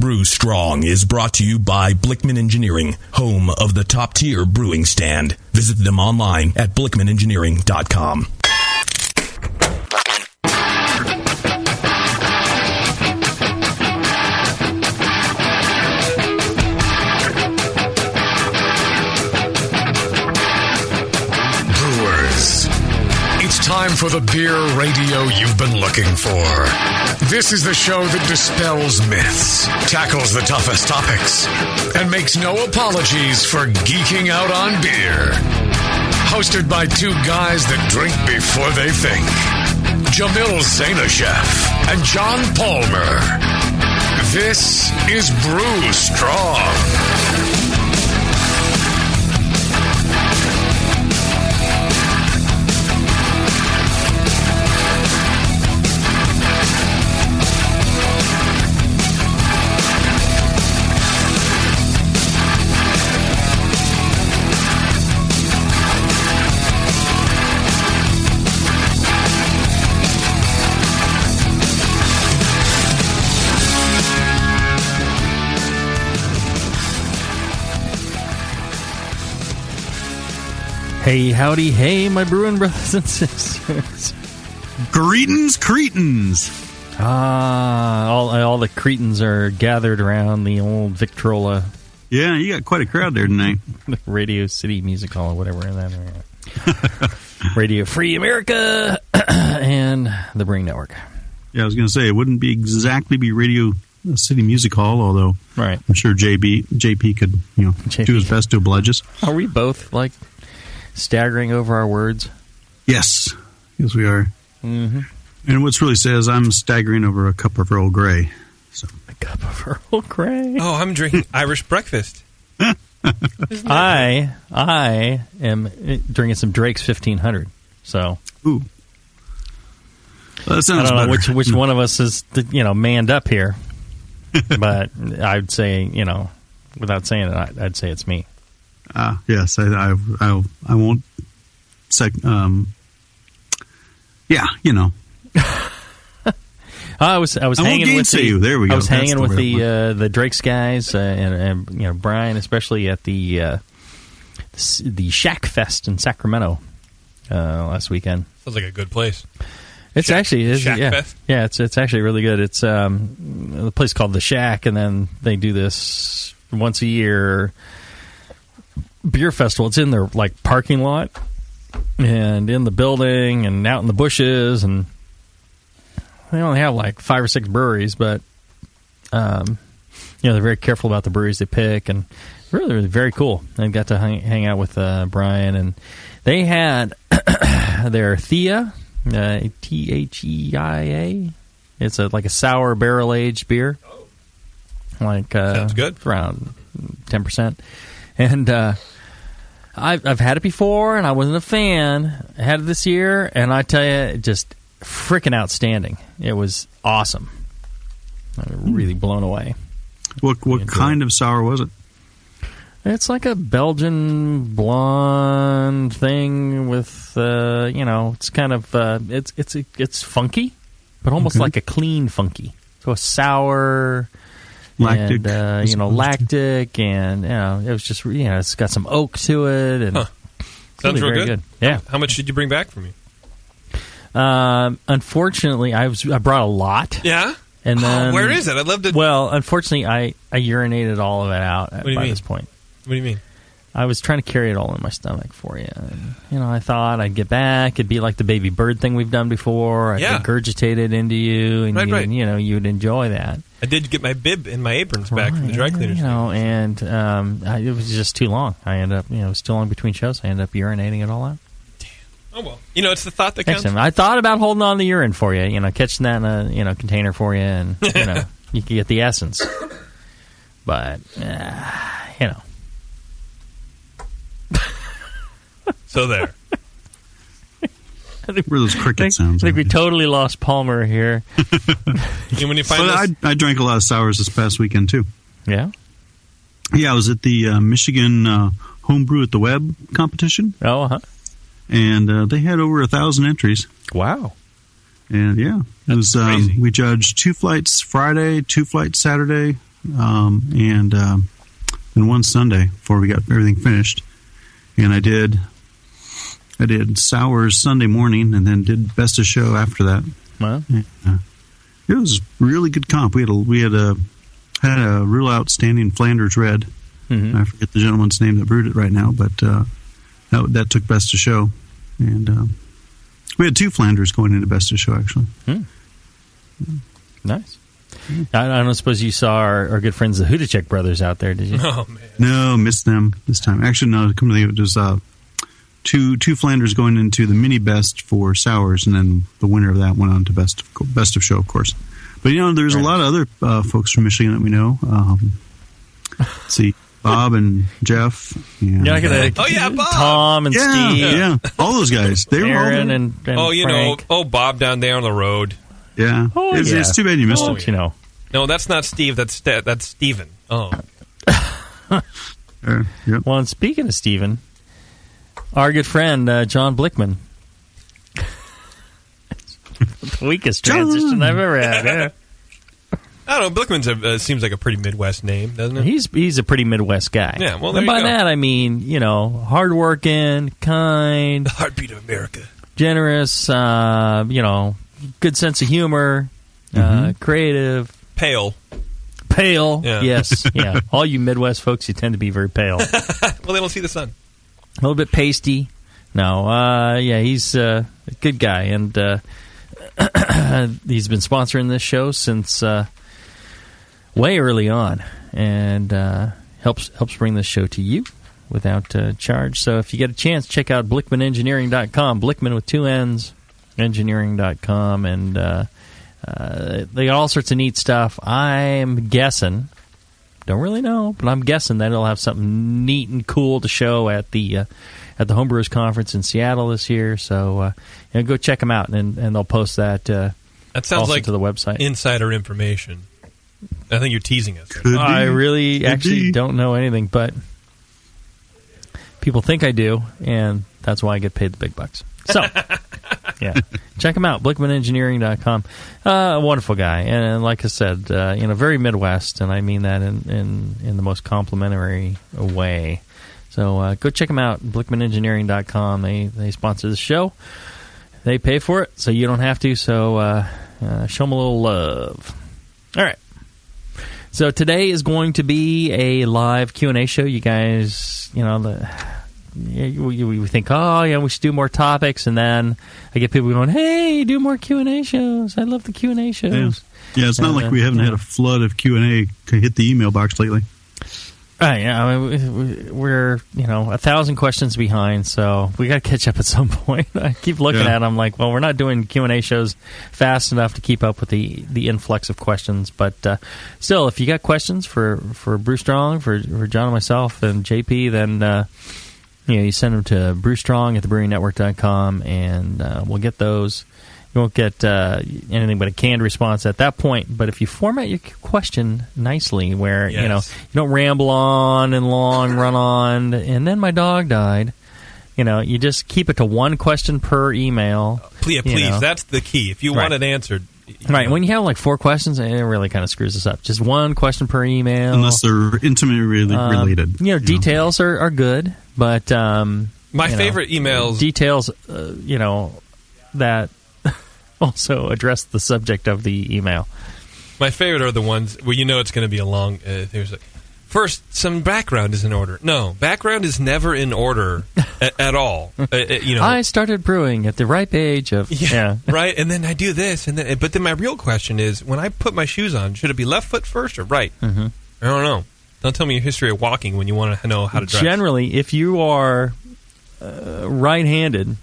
Brew Strong is brought to you by Blickman Engineering, home of the top-tier brewing stand. Visit them online at blickmanengineering.com. It's time for the beer radio you've been looking for. This is the show that dispels myths, tackles the toughest topics, and makes no apologies for geeking out on beer. Hosted by two guys that drink before they think. Jamil Zainashev and John Palmer. This is Brew Strong. Hey, howdy, hey, my brewing brothers and sisters. Greetings, Cretans. All the Cretans are gathered around the old Victrola. Yeah, you got quite a crowd there tonight. Radio City Music Hall or whatever in that area. Radio Free America and the Brewing Network. Yeah, I was going to say, it wouldn't be Radio City Music Hall, although right. I'm sure JP could do his best to oblige us. Are we both, staggering over our words? Yes we are. Mm-hmm. And what's really sad is I'm staggering over a cup of Earl Grey. So. A cup of Earl Grey? Oh, I'm drinking Irish breakfast. I am drinking some Drake's 1500. So, ooh, well, that sounds I don't know better. which one of us is manned up here, but I'd say without saying it, I'd say it's me. Yes, I won't. I was hanging with you. There we go. I was hanging with the Drake's guys and Brian, especially at the Shack Fest in Sacramento last weekend. Sounds like a good place. It's actually Shack Fest? Yeah, it's actually really good. It's a place called the Shack, and then they do this once a year beer festival. It's in their parking lot and in the building and out in the bushes, and they only have 5 or 6 breweries, but they're very careful about the breweries they pick, and really, really very cool. I got to hang out with Brian, and they had their Thea, Theia. It's a sour barrel aged beer. Sounds good. Around 10%. And I've had it before, and I wasn't a fan. I had it this year, and I tell you, just freaking outstanding. It was awesome. I'm really blown away. What kind of sour was it? It's like a Belgian blonde thing with, it's kind of, it's funky, but almost like a clean funky. So a sour, lactic, and, lactic, and, it was just, it's got some oak to it. And sounds really real good. Yeah. How much did you bring back for me? Unfortunately, I brought a lot. Yeah? And then, where is it? I'd love to. Well, unfortunately, I urinated all of it out by this point. What do you mean? I was trying to carry it all in my stomach for you. And, I thought I'd get back. It'd be like the baby bird thing we've done before. I'd regurgitate it into you, and you would enjoy that. I did get my bib and my aprons back from the dry cleaners. And it was just too long. I ended up, it was too long between shows. I ended up urinating it all out. Damn. Oh, well. It's the thought that counts. I thought about holding on to the urine for you, catching that in a container for you, and, you could get the essence. But, So there. Where those cricket sounds? I think we totally lost Palmer here. When you find I drank a lot of sours this past weekend too. Yeah? Yeah, I was at the Michigan Homebrew at the Web competition. Oh, uh-huh. And they had over 1,000 entries. Wow. And yeah, it was. We judged 2 flights Friday, 2 flights Saturday, and one Sunday before we got everything finished. And I did sours Sunday morning, and then did best of show after that. Wow. It was really good comp. We had a real outstanding Flanders Red. Mm-hmm. I forget the gentleman's name that brewed it right now, but that took best of show, and we had 2 Flanders going into best of show actually. Nice. I don't suppose you saw our good friends the Hudacek brothers out there, did you? Oh man, No, missed them this time. Actually, no. Come to think, it was two Flanders going into the mini best for sours, and then the winner of that went on to best of show, of course. But there's a lot of other folks from Michigan that we know. Let's see, Bob and Jeff. And, You're not gonna, Bob. Tom and Steve, yeah, all those guys. They were all Aaron there. and Frank. Bob down there on the road. Yeah, it's too bad you missed it. No, that's not Steve. That's Steven. Oh. Yep. Well, and speaking of Steven, our good friend John Blickman. The weakest transition I've ever had. Yeah. I don't know. Blickman seems like a pretty Midwest name, doesn't it? He's a pretty Midwest guy. Yeah, well, there and you by go. that I mean, hardworking, kind, The heartbeat of America. generous, good sense of humor, creative, Pale. pale. Yeah. Yes, yeah. All you Midwest folks, you tend to be very pale. Well, they don't see the sun. A little bit pasty. No, he's a good guy, and he's been sponsoring this show since way early on, and helps bring this show to you without charge. So if you get a chance, check out BlickmanEngineering.com, Blickman with 2 N's, engineering.com, and they got all sorts of neat stuff. I'm guessing, don't really know, but I'm guessing that it'll have something neat and cool to show at the Homebrewers Conference in Seattle this year. So go check them out, and they'll post that. That sounds also like to the website. Insider information. I think you're teasing us. Could I be. really Could actually be. don't know anything, but people think I do, and that's why I get paid the big bucks. So, yeah, check him out, BlickmanEngineering.com. A wonderful guy, and like I said, very Midwest, and I mean that in the most complimentary way. So go check them out, BlickmanEngineering.com. They sponsor the show. They pay for it, so you don't have to. So show them a little love. All right. So today is going to be a live Q&A show. You guys, we think, we should do more topics, and then I get people going, hey, do more Q&A shows. I love the Q&A shows. Yeah, it's not like we haven't had a flood of Q&A hit the email box lately. Right, yeah, I mean, we're 1,000 questions behind, so we got to catch up at some point. I keep looking at them like, well, we're not doing Q&A shows fast enough to keep up with the influx of questions. But still, if you got questions for Brew Strong, for John and myself and JP, then you send them to brewstrong@thebrewingnetwork.com, and we'll get those. You won't get anything but a canned response at that point. But if you format your question nicely, where you don't ramble on and long run on, and then my dog died, you just keep it to one question per email. Please, that's the key. If you want it answered, right. When you have like 4 questions, it really kind of screws us up. Just one question per email, unless they're intimately related. Details are good, but my favorite emails details, that also address the subject of the email. My favorite are the ones where it's going to be a long. There's first, some background is in order. No, background is never in order at all. I started brewing at the ripe age of right, and then I do this, but then my real question is: when I put my shoes on, should it be left foot first or right? Mm-hmm. I don't know. Don't tell me your history of walking when you want to know how to dress. Generally, if you are right-handed.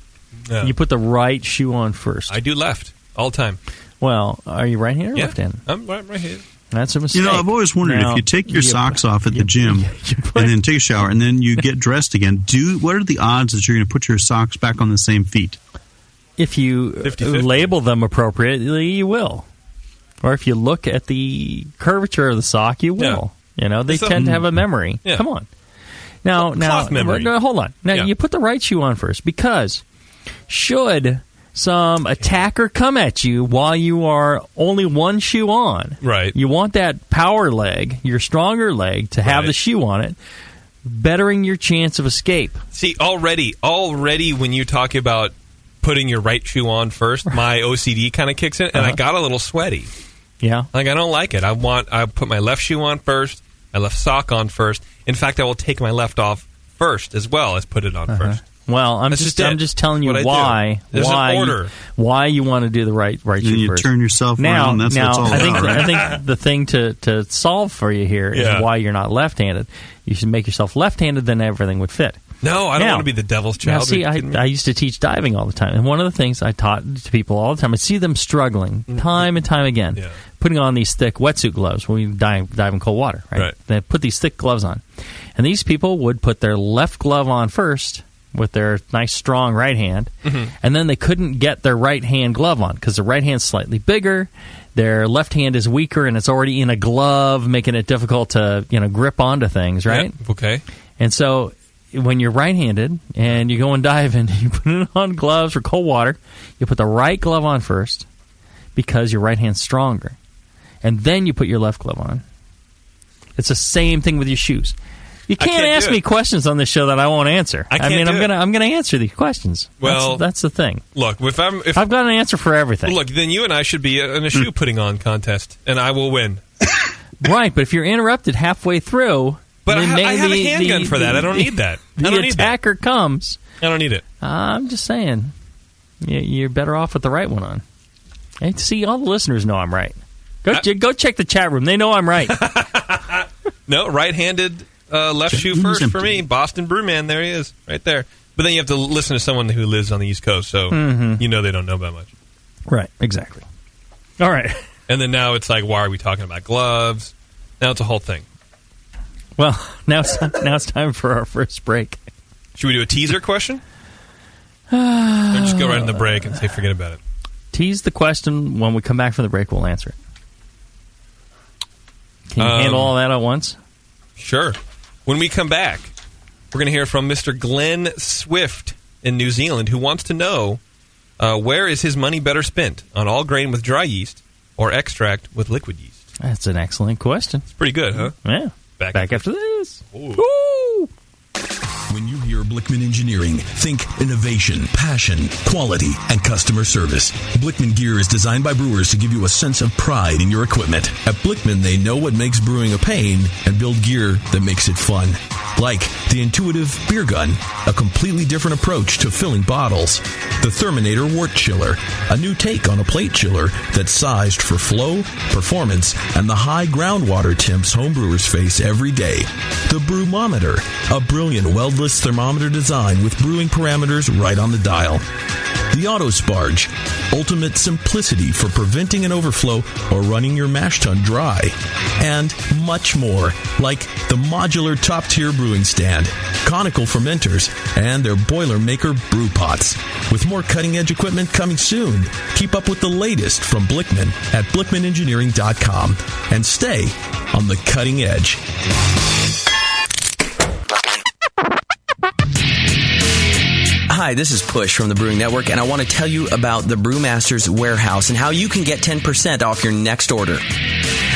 Yeah. You put the right shoe on first. I do left all the time. Well, are you right-handed or Yeah, left-handed? I'm right-handed. That's a mistake. I've always wondered if you take your socks off at the gym and then take a shower and then you get dressed again, what are the odds that you're going to put your socks back on the same feet? If you 50-50. label them appropriately, you will. Or if you look at the curvature of the sock, you will. They tend to have a memory. Yeah. Come on. Now, Cloth memory. hold on. Now, you put the right shoe on first, because should some attacker come at you while you are only one shoe on. Right. You want that power leg, your stronger leg, to have the shoe on it, bettering your chance of escape. See, already when you talk about putting your right shoe on first, my OCD kind of kicks in, and I got a little sweaty. Yeah. Like, I don't like it. I put my left shoe on first, my left sock on first. In fact, I will take my left off first as well as put it on first. Well, I'm just telling you why you want to do the right shoe you first. Turn yourself around. That's what it's all about, right? I think the thing to solve for you here is why you're not left-handed. You should make yourself left-handed, then everything would fit. No, I don't want to be the devil's child. Now, see, I used to teach diving all the time, and one of the things I taught to people all the time, I see them struggling time and time again, putting on these thick wetsuit gloves when we dive in cold water. Right? They put these thick gloves on, and these people would put their left glove on first with their nice strong right hand, and then they couldn't get their right hand glove on because the right hand's slightly bigger, their left hand is weaker, and it's already in a glove, making it difficult to grip onto things. Right? Yep. Okay. And so when you're right-handed and you go and dive and you put it on gloves for cold water, you put the right glove on first because your right hand's stronger, and then you put your left glove on. It's the same thing with your shoes. You can't ask me questions on this show that I won't answer. I'm gonna answer these questions. Well, that's the thing. Look, if I've got an answer for everything. Look, then you and I should be in a shoe putting on contest, and I will win. Right, but if you're interrupted halfway through, but I have a handgun for that. I don't need that. The attacker comes. I don't need it. I'm just saying, you're better off with the right one on. Hey, see, all the listeners know I'm right. Go check the chat room. They know I'm right. No, right-handed. Left shoe first for me. Boston Brewman, there he is, right there. But then you have to listen to someone who lives on the East Coast, so they don't know that much. Right, exactly. All right. And then now it's like, why are we talking about gloves? Now it's a whole thing. Well, now it's time for our first break. Should we do a teaser question? Or just go right in the break and say forget about it? Tease the question. When we come back from the break, we'll answer it. Can you handle all that at once? Sure. When we come back, we're going to hear from Mr. Glenn Swift in New Zealand, who wants to know where is his money better spent, on all grain with dry yeast or extract with liquid yeast? That's an excellent question. It's pretty good, huh? Yeah. Back after this. Ooh. Woo! When you hear Blickman Engineering, think innovation, passion, quality, and customer service. Blickman gear is designed by brewers to give you a sense of pride in your equipment. At Blickman, they know what makes brewing a pain and build gear that makes it fun. Like the intuitive beer gun, a completely different approach to filling bottles. The Therminator Wort Chiller, a new take on a plate chiller that's sized for flow, performance, and the high groundwater temps homebrewers face every day. The Brewmometer, a brilliant weldless thermometer design with brewing parameters right on the dial. The Autosparge, ultimate simplicity for preventing an overflow or running your mash tun dry. And much more, like the modular top-tier brewing stand, conical fermenters, and their Boilermaker brew pots. With more cutting-edge equipment coming soon, keep up with the latest from Blickman at blickmanengineering.com and stay on the cutting edge. Hi, this is Push from the Brewing Network, and I want to tell you about the Brewmaster's Warehouse and how you can get 10% off your next order.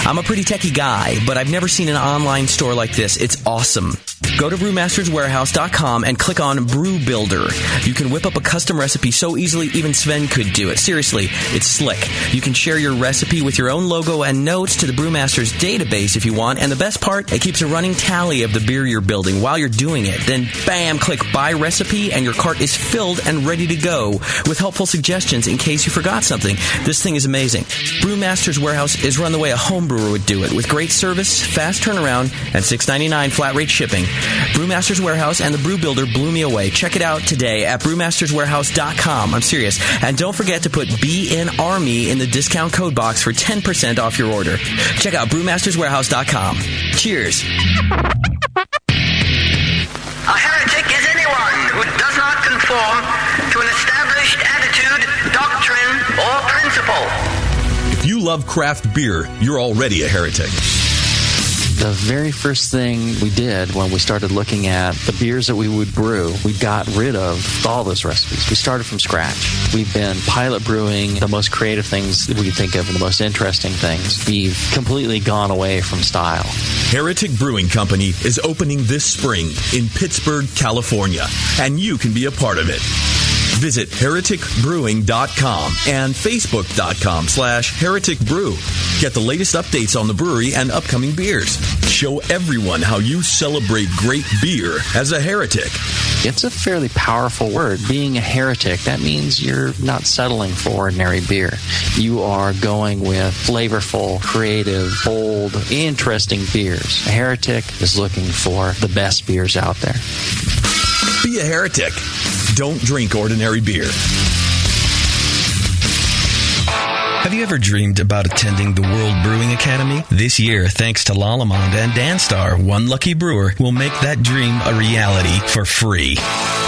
I'm a pretty techie guy, but I've never seen an online store like this. It's awesome. Go to brewmasterswarehouse.com and click on Brew Builder. You can whip up a custom recipe so easily even Sven could do it. Seriously, it's slick. You can share your recipe with your own logo and notes to the Brewmaster's database if you want. And the best part, it keeps a running tally of the beer you're building while you're doing it. Then, bam, click Buy Recipe, and your cart is filled and ready to go with helpful suggestions in case you forgot something. This thing is amazing. Brewmaster's Warehouse is run the way a home brewer would do it, with great service, fast turnaround, and $6.99 flat rate shipping. Brewmaster's Warehouse and the Brew Builder blew me away. Check it out today at brewmasterswarehouse.com. I'm serious. And don't forget to put BNARMY in the discount code box for 10% off your order. Check out brewmasterswarehouse.com. Cheers. A heretic is anyone who does not conform to an established attitude, doctrine, or principle. If you love craft beer, you're already a heretic. The very first thing we did when we started looking at the beers that we would brew, we got rid of all those recipes. We started from scratch. We've been pilot brewing the most creative things that we could think of and the most interesting things. We've completely gone away from style. Heretic Brewing Company is opening this spring in Pittsburgh, California, and you can be a part of it. Visit hereticbrewing.com and facebook.com/hereticbrew. Get the latest updates on the brewery and upcoming beers. Show everyone how you celebrate great beer as a heretic. It's a fairly powerful word. Being a heretic, that means you're not settling for ordinary beer. You are going with flavorful, creative, bold, interesting beers. A heretic is looking for the best beers out there. Be a heretic. Don't drink ordinary beer. Have you ever dreamed about attending the World Brewing Academy? This year, thanks to Lalamond and Danstar, one lucky brewer will make that dream a reality for free.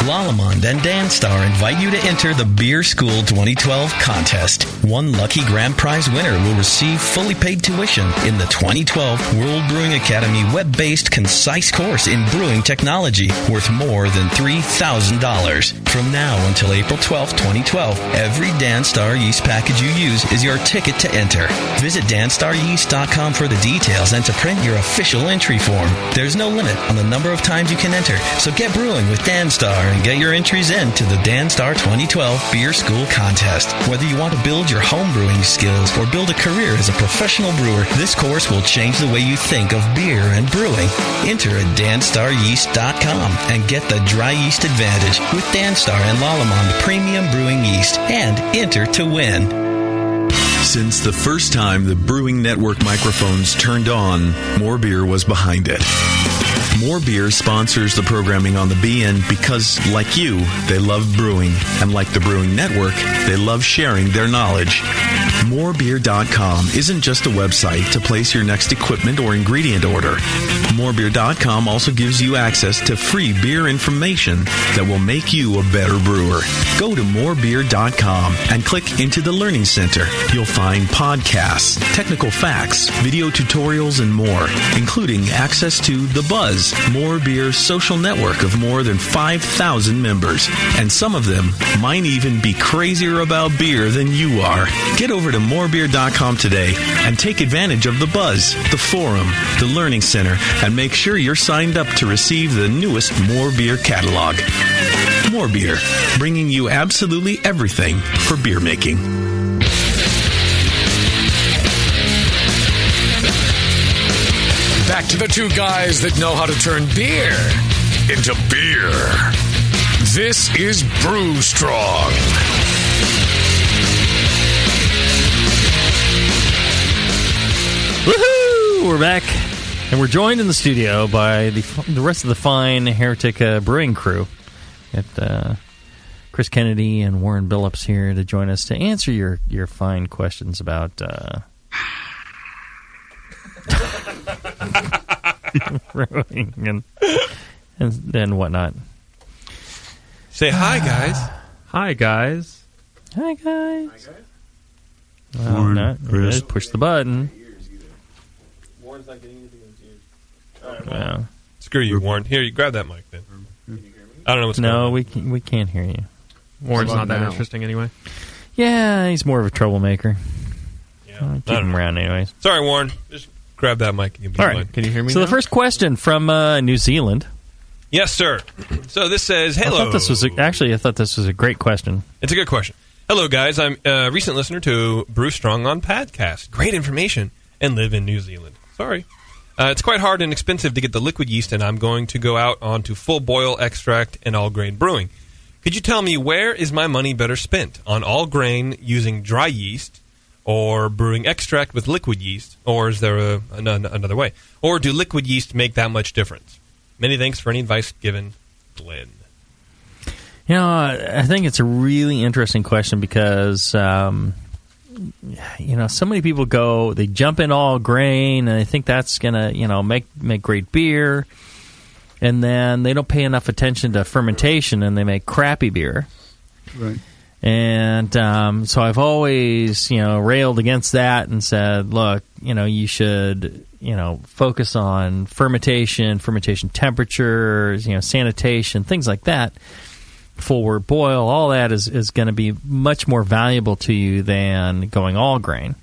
Lalamond and Danstar invite you to enter the Beer School 2012 contest. One lucky grand prize winner will receive fully paid tuition in the 2012 World Brewing Academy web-based concise course in brewing technology worth more than $3,000. From now until April 12, 2012, every Danstar yeast package you use is your ticket to enter. Visit danstaryeast.com for the details and to print your official entry form. There's no limit on the number of times you can enter, so get brewing with Danstar and get your entries in to the Danstar 2012 Beer School Contest. Whether you want to build your home brewing skills or build a career as a professional brewer, this course will change the way you think of beer and brewing. Enter at danstaryeast.com and get the dry yeast advantage with Danstar and Lalamond Premium Brewing Yeast and enter to win. Since the first time the Brewing Network microphones turned on, More Beer was behind it. More Beer sponsors the programming on the BN because, like you, they love brewing. And like the Brewing Network, they love sharing their knowledge. Morebeer.com isn't just a website to place your next equipment or ingredient order. Morebeer.com also gives you access to free beer information that will make you a better brewer. Go to morebeer.com and click into the Learning Center. You'll find podcasts, technical facts, video tutorials, and more, including access to The Buzz, More Beer's social network of more than 5,000 members. And some of them might even be crazier about beer than you are. Get over to morebeer.com today and take advantage of The Buzz, the forum, the Learning Center, and make sure you're signed up to receive the newest More Beer catalog. More Beer, bringing you absolutely everything for beer making. Back to the two guys that know how to turn beer into beer. This is Brew Strong. Woohoo! We're back, and we're joined in the studio by the rest of the fine Heretic Brewing crew. Got Chris Kennedy and Warren Billups here to join us to answer your fine questions about brewing and whatnot. Say hi, guys. Hi, guys. Hi, guys. Well, Warren, no, Chris. just push the button. Warren's not getting anything in his ears. Well, Screw you, Warren. Here, you grab that mic then. I don't know what's going no, on. we can't hear you. Warren's not that interesting anyway. Yeah, he's more of a troublemaker. Yeah. Keep him around anyways. Sorry, Warren. Just grab that mic and you'll be All fine. right. Can you hear me So now? the first question from New Zealand. Yes, sir. So this says, hello. I thought this was a great question. It's a good question. Hello, guys. I'm a recent listener to Brew Strong on Podcast. Great information, and live in New Zealand. Sorry. It's quite hard and expensive to get the liquid yeast, and I'm going to go out onto full boil, extract, and all grain brewing. Could you tell me where is my money better spent? On all grain using dry yeast, or brewing extract with liquid yeast, or is there another way? Or do liquid yeast make that much difference? Many thanks for any advice given, Glenn. You know, I think it's a really interesting question because, so many people they jump in all grain, and they think that's going to, make great beer, and then they don't pay enough attention to fermentation, and they make crappy beer. Right. And so I've always, railed against that and said, look, you should, focus on fermentation temperatures, sanitation, things like that. Forward boil, all that is going to be much more valuable to you than going all grain.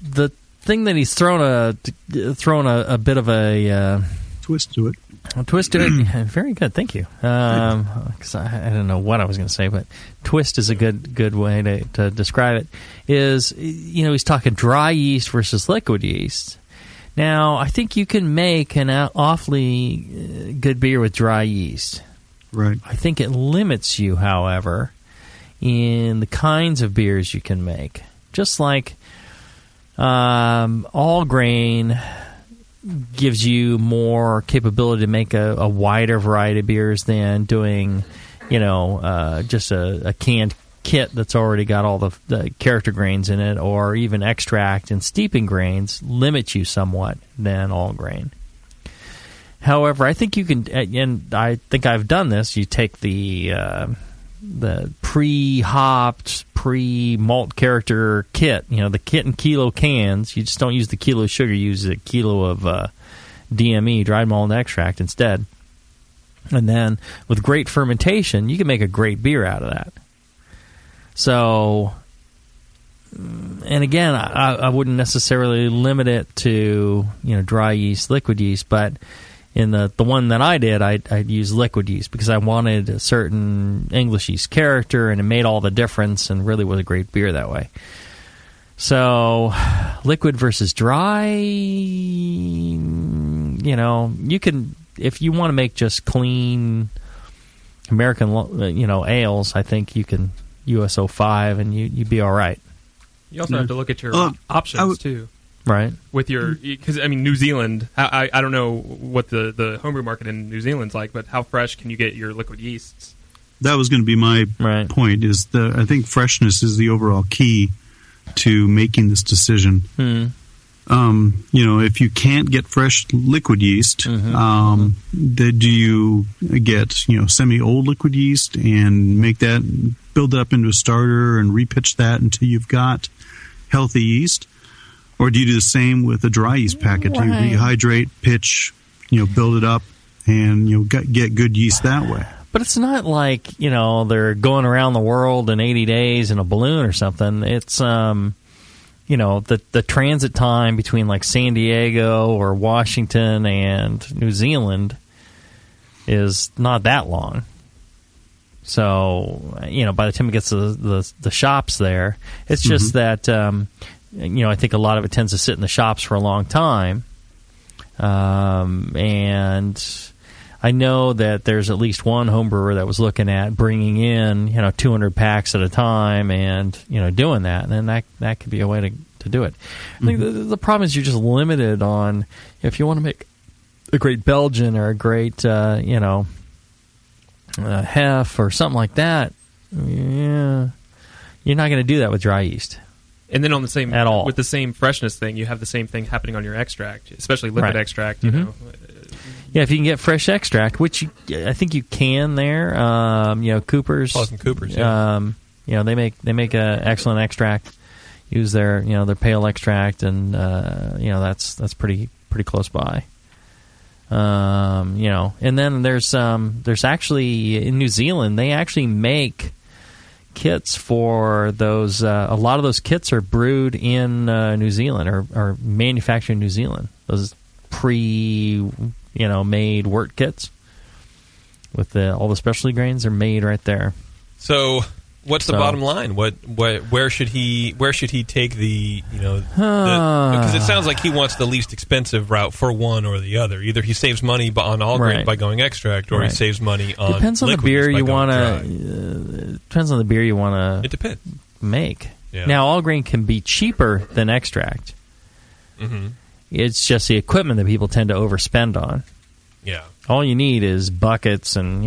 The thing that he's thrown a bit of a twist to it. Twist to it. Very good, thank you. 'Cause I don't know what I was going to say, but twist is a good way to describe it. Is he's talking dry yeast versus liquid yeast. Now, I think you can make an awfully good beer with dry yeast. Right. I think it limits you, however, in the kinds of beers you can make. Just like all grain gives you more capability to make a wider variety of beers than doing, just a canned kit that's already got all the character grains in it, or even extract and steeping grains limit you somewhat than all grain. However, I think you can, and I think I've done this. You take the pre-hopped, pre-malt character kit, the kit and kilo cans. You just don't use the kilo of sugar. You use a kilo of DME, dried malt extract, instead. And then with great fermentation, you can make a great beer out of that. So, and again, I wouldn't necessarily limit it to dry yeast, liquid yeast, but in the one that I did, I'd use liquid yeast because I wanted a certain English yeast character, and it made all the difference and really was a great beer that way. So, liquid versus dry, you can, if you want to make just clean American, ales, I think you can USO 5 and you'd be all right. You also have to look at your options, too. Right. With your, because New Zealand, I don't know what the homebrew market in New Zealand's like, but how fresh can you get your liquid yeasts? That was going to be my point. I think freshness is the overall key to making this decision. If you can't get fresh liquid yeast, then do you get semi-old liquid yeast and make that, build it up into a starter and repitch that until you've got healthy yeast? Or do you do the same with a dry yeast packet? Do you rehydrate, pitch, build it up, and get good yeast that way? But it's not like they're going around the world in 80 days in a balloon or something. It's the transit time between like San Diego or Washington and New Zealand is not that long. So by the time it gets to the shops there, it's just that. I think a lot of it tends to sit in the shops for a long time. And I know that there's at least one home brewer that was looking at bringing in, 200 packs at a time and, doing that. And then that could be a way to do it. I think the problem is you're just limited on, if you want to make a great Belgian or a great, Hef or something like that, you're not going to do that with dry yeast. And then with the same freshness thing, you have the same thing happening on your extract, especially liquid extract. Yeah, if you can get fresh extract, which I think you can there. Cooper's. Awesome Cooper's. Yeah. They make an excellent extract. Use their pale extract, and that's pretty close by. And then there's actually in New Zealand they actually make kits for those. A lot of those kits are brewed in New Zealand or manufactured in New Zealand. Those made wort kits with all the specialty grains are made right there. So, what's the bottom line? Where should he take the because it sounds like he wants the least expensive route for one or the other. Either he saves money on all grain by going extract, or he saves money on depends on the beer you want to. Depends on the beer you want to. It depends. Make yeah. Now all grain can be cheaper than extract. Mm-hmm. It's just the equipment that people tend to overspend on. Yeah. All you need is buckets, and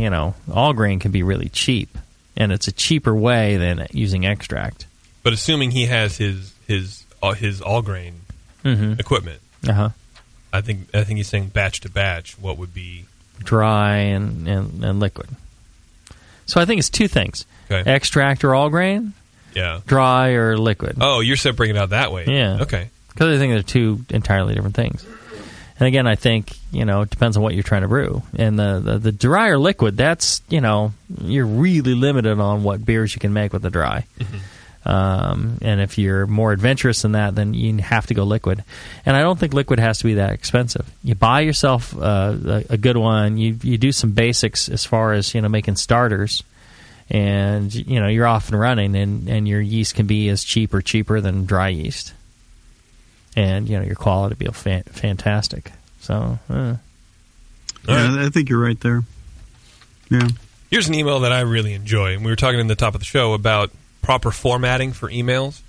all grain can be really cheap. And it's a cheaper way than using extract. But assuming he has his all grain equipment, I think he's saying batch to batch. What would be dry and liquid? So I think it's two things: Okay. extract or all grain, Yeah. dry or liquid. Oh, you're separating it out that way. Yeah. Okay. Because I think they're two entirely different things. And again, I think, it depends on what you're trying to brew. And the dry or liquid, that's, you're really limited on what beers you can make with the dry. Mm-hmm. And if you're more adventurous than that, then you have to go liquid. And I don't think liquid has to be that expensive. You buy yourself a good one. You do some basics as far as, making starters. And, you're off and running, and your yeast can be as cheap or cheaper than dry yeast. And, your quality will be fantastic. So, yeah, I think you're right there. Yeah. Here's an email that I really enjoy. And we were talking in the top of the show about proper formatting for emails.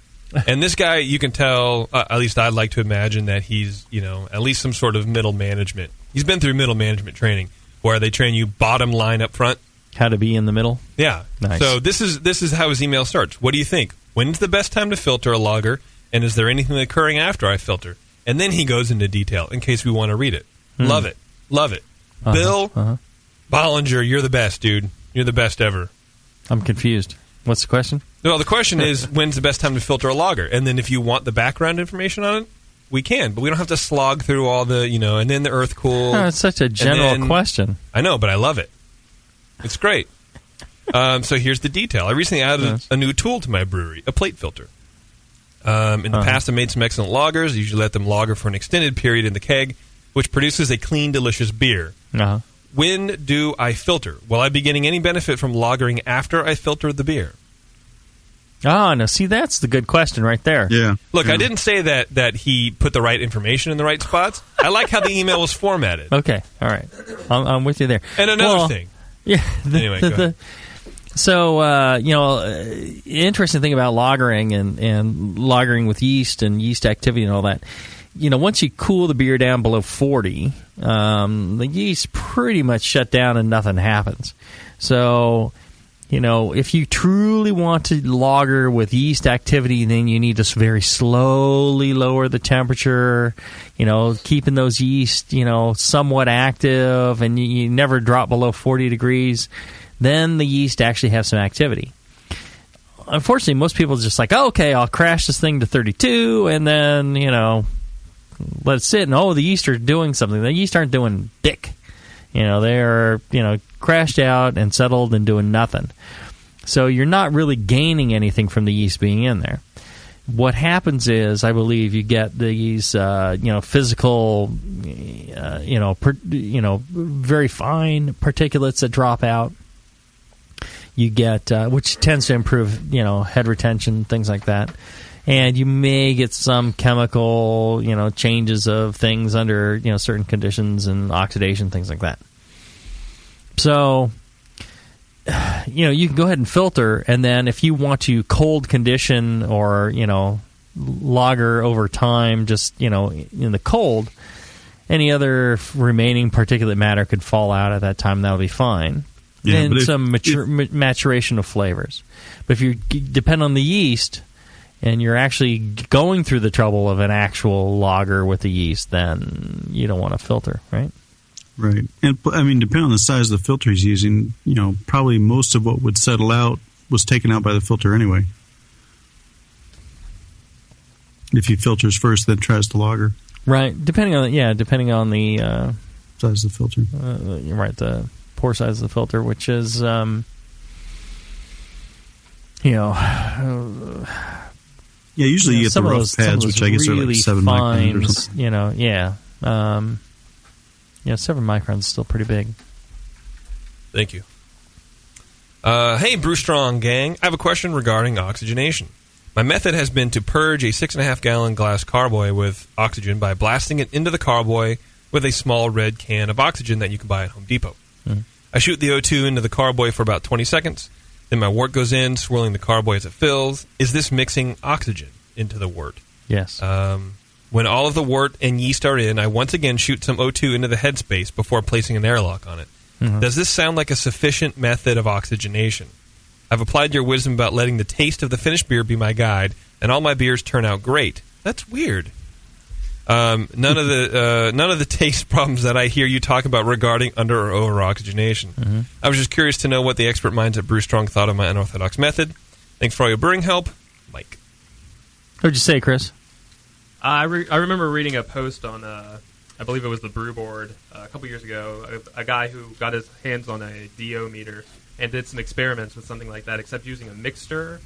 And this guy, you can tell, at least I'd like to imagine that he's, at least some sort of middle management. He's been through middle management training where they train you bottom line up front. How to be in the middle? Yeah. Nice. So this is how his email starts. What do you think? When's the best time to filter a lager? And is there anything occurring after I filter? And then he goes into detail in case we want to read it. Love it. Love it. Bill Bollinger, you're the best, dude. You're the best ever. I'm confused. What's the question? Well, the question is, when's the best time to filter a lager? And then if you want the background information on it, we can. But we don't have to slog through all the, and then the earth cooled. Oh, it's such a general question. I know, but I love it. It's great. So here's the detail. I recently added a new tool to my brewery, a plate filter. In the past, I made some excellent lagers. I usually let them lager for an extended period in the keg, which produces a clean, delicious beer. When do I filter? Will I be getting any benefit from lagering after I filter the beer? Oh, no. See, that's the good question right there. Yeah. Look, I didn't say that he put the right information in the right spots. I like how the email was formatted. Okay. All right. I'm with you there. And another thing. Yeah. Anyway, go ahead. So, interesting thing about lagering and lagering with yeast and yeast activity and all that, once you cool the beer down below 40, the yeast pretty much shut down and nothing happens. So, if you truly want to lager with yeast activity, then you need to very slowly lower the temperature, keeping those yeast, somewhat active, and you never drop below 40 degrees. Then the yeast actually have some activity. Unfortunately, most people are just like, oh, okay, I'll crash this thing to 32 and then, let it sit. And, the yeast are doing something. The yeast aren't doing dick. They're, crashed out and settled and doing nothing. So you're not really gaining anything from the yeast being in there. What happens is, I believe, you get these, physical, very fine particulates that drop out. You get, which tends to improve, head retention, things like that. And you may get some chemical, changes of things under, certain conditions and oxidation, things like that. So, you can go ahead and filter, and then if you want to cold condition or, lager over time, just, in the cold, any other remaining particulate matter could fall out at that time. That'll be fine. Yeah, and some maturation of flavors. But if you depend on the yeast and you're actually going through the trouble of an actual lager with the yeast, then you don't want to filter, right? Right. And, depending on the size of the filter he's using, probably most of what would settle out was taken out by the filter anyway. If he filters first, then tries to lager. Right. Depending on the size of the filter. You're right. The pore size of the filter, which is, yeah, usually you get the rough pads, which I guess are like 7 microns or something. 7 microns is still pretty big. Thank you. Hey, Brew Strong gang. I have a question regarding oxygenation. My method has been to purge a 6.5-gallon glass carboy with oxygen by blasting it into the carboy with a small red can of oxygen that you can buy at Home Depot. Mm-hmm. I shoot the O2 into the carboy for about 20 seconds. Then my wort goes in, swirling the carboy as it fills. Is this mixing oxygen into the wort? Yes. When all of the wort and yeast are in, I once again shoot some O2 into the headspace before placing an airlock on it. Mm-hmm. Does this sound like a sufficient method of oxygenation? I've applied your wisdom about letting the taste of the finished beer be my guide, and all my beers turn out great. That's weird. None of the taste problems that I hear you talk about regarding under or over oxygenation. Mm-hmm. I was just curious to know what the expert minds at Brew Strong thought of my unorthodox method. Thanks for all your brewing help, Mike. What'd you say, Chris? I remember reading a post on, I believe it was the Brew Board, a couple years ago, a guy who got his hands on a DO meter and did some experiments with something like that, except using a mixer,